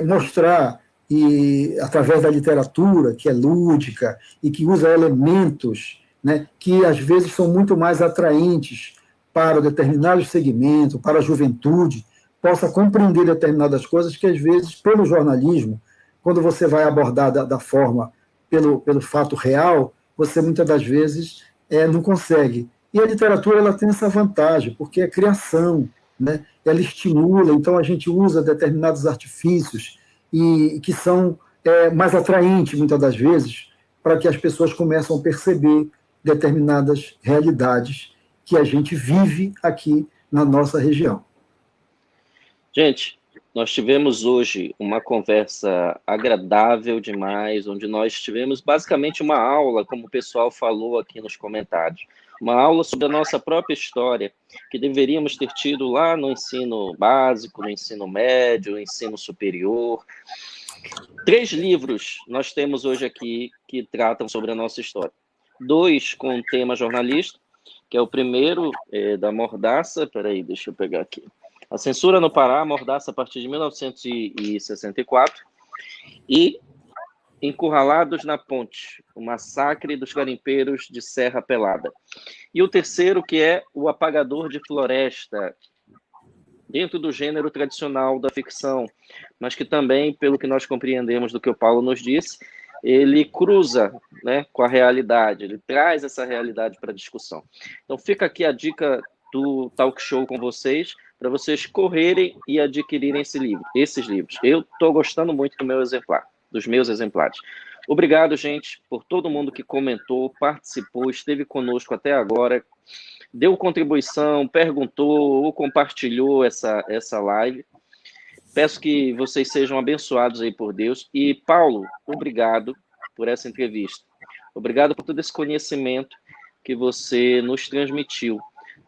[SPEAKER 2] mostrar, e através da literatura, que é lúdica e que usa elementos, né, que às vezes são muito mais atraentes para determinados segmentos, para a juventude, possa compreender determinadas coisas que, às vezes, pelo jornalismo, quando você vai abordar da forma, pelo fato real, você, muitas das vezes, não consegue. E a literatura ela tem essa vantagem, porque é criação, né? Ela estimula, então a gente usa determinados artifícios e que são mais atraentes, muitas das vezes, para que as pessoas começam a perceber determinadas realidades que a gente vive aqui na nossa região.
[SPEAKER 1] Gente, nós tivemos hoje uma conversa agradável demais, onde nós tivemos basicamente uma aula, como o pessoal falou aqui nos comentários, uma aula sobre a nossa própria história, que deveríamos ter tido lá no ensino básico, no ensino médio, no ensino superior. 3 livros nós temos hoje aqui que tratam sobre a nossa história. 2 com o tema jornalista, que é o primeiro da Mordaça, peraí, deixa eu pegar aqui. A Censura no Pará, Mordaça a partir de 1964, e Encurralados na Ponte, o Massacre dos Garimpeiros de Serra Pelada. E o terceiro, que é O Apagador de Floresta, dentro do gênero tradicional da ficção, mas que também, pelo que nós compreendemos do que o Paulo nos disse, ele cruza, né, com a realidade, ele traz essa realidade para a discussão. Então fica aqui a dica do Talk Show com vocês, para vocês correrem e adquirirem esses livros. Eu estou gostando muito dos meus exemplares. Obrigado, gente, por todo mundo que comentou, participou, esteve conosco até agora, deu contribuição, perguntou ou compartilhou essa live. Peço que vocês sejam abençoados aí por Deus. E, Paulo, obrigado por essa entrevista. Obrigado por todo esse conhecimento que você nos transmitiu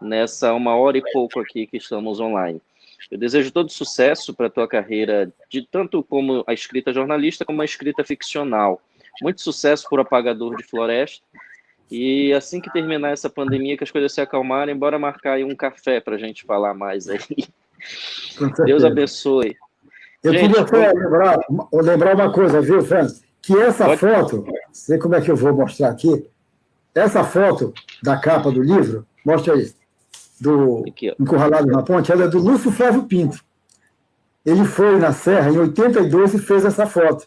[SPEAKER 1] nessa 1 hora e pouco aqui que estamos online. Eu desejo todo sucesso para a tua carreira, tanto como a escrita jornalista, como a escrita ficcional. Muito sucesso por Apagador de Floresta. E assim que terminar essa pandemia, que as coisas se acalmarem, bora marcar aí um café para a gente falar mais aí. Deus abençoe.
[SPEAKER 2] Eu queria só lembrar uma coisa, viu, Fran? Que essa foto, não sei como é que eu vou mostrar aqui, essa foto da capa do livro, mostra aí. do
[SPEAKER 1] Aqui, ó.
[SPEAKER 2] Encurralado na Ponte, ela é do Lúcio Flávio Pinto. Ele foi na Serra em 82 e fez essa foto.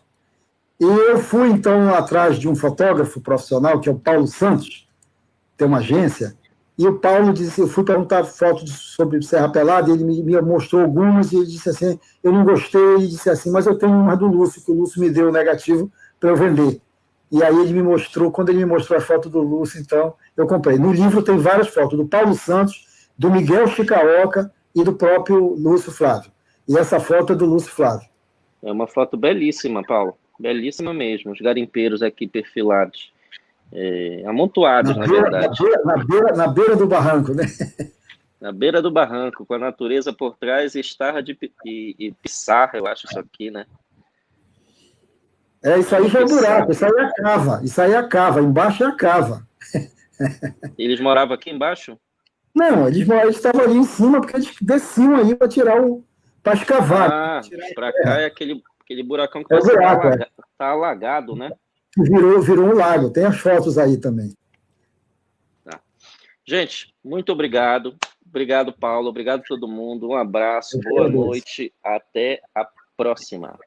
[SPEAKER 2] E eu fui, então, atrás de um fotógrafo profissional, que é o Paulo Santos, tem uma agência, e o Paulo disse, eu fui perguntar fotos sobre Serra Pelada, e ele me mostrou algumas, e ele disse assim, eu não gostei, e disse assim, mas eu tenho umas do Lúcio, que o Lúcio me deu o negativo para eu vender. E aí ele me mostrou, quando ele me mostrou a foto do Lúcio, então, eu comprei. No livro tem várias fotos, do Paulo Santos, do Miguel Chicaoca e do próprio Lúcio Flávio. E essa foto é do Lúcio Flávio.
[SPEAKER 1] É uma foto belíssima, Paulo. Belíssima mesmo. Os garimpeiros aqui perfilados. Amontoados, na verdade.
[SPEAKER 2] Na beira do barranco, né?
[SPEAKER 1] Na beira do barranco, com a natureza por trás e estarra e pissarra, eu acho isso aqui, né?
[SPEAKER 2] Isso aí já é buraco, isso aí é a cava. Isso aí é a cava, embaixo é a cava.
[SPEAKER 1] Eles moravam aqui embaixo?
[SPEAKER 2] Não, eles estavam ali em cima porque eles desciam aí para tirar para escavar.
[SPEAKER 1] Ah, para cá é aquele buracão que
[SPEAKER 2] é
[SPEAKER 1] parece
[SPEAKER 2] buraco,
[SPEAKER 1] que tá alagado, né?
[SPEAKER 2] Virou um lago, tem as fotos aí também.
[SPEAKER 1] Tá. Gente, muito obrigado. Obrigado, Paulo. Obrigado a todo mundo. Um abraço, boa noite. Até a próxima.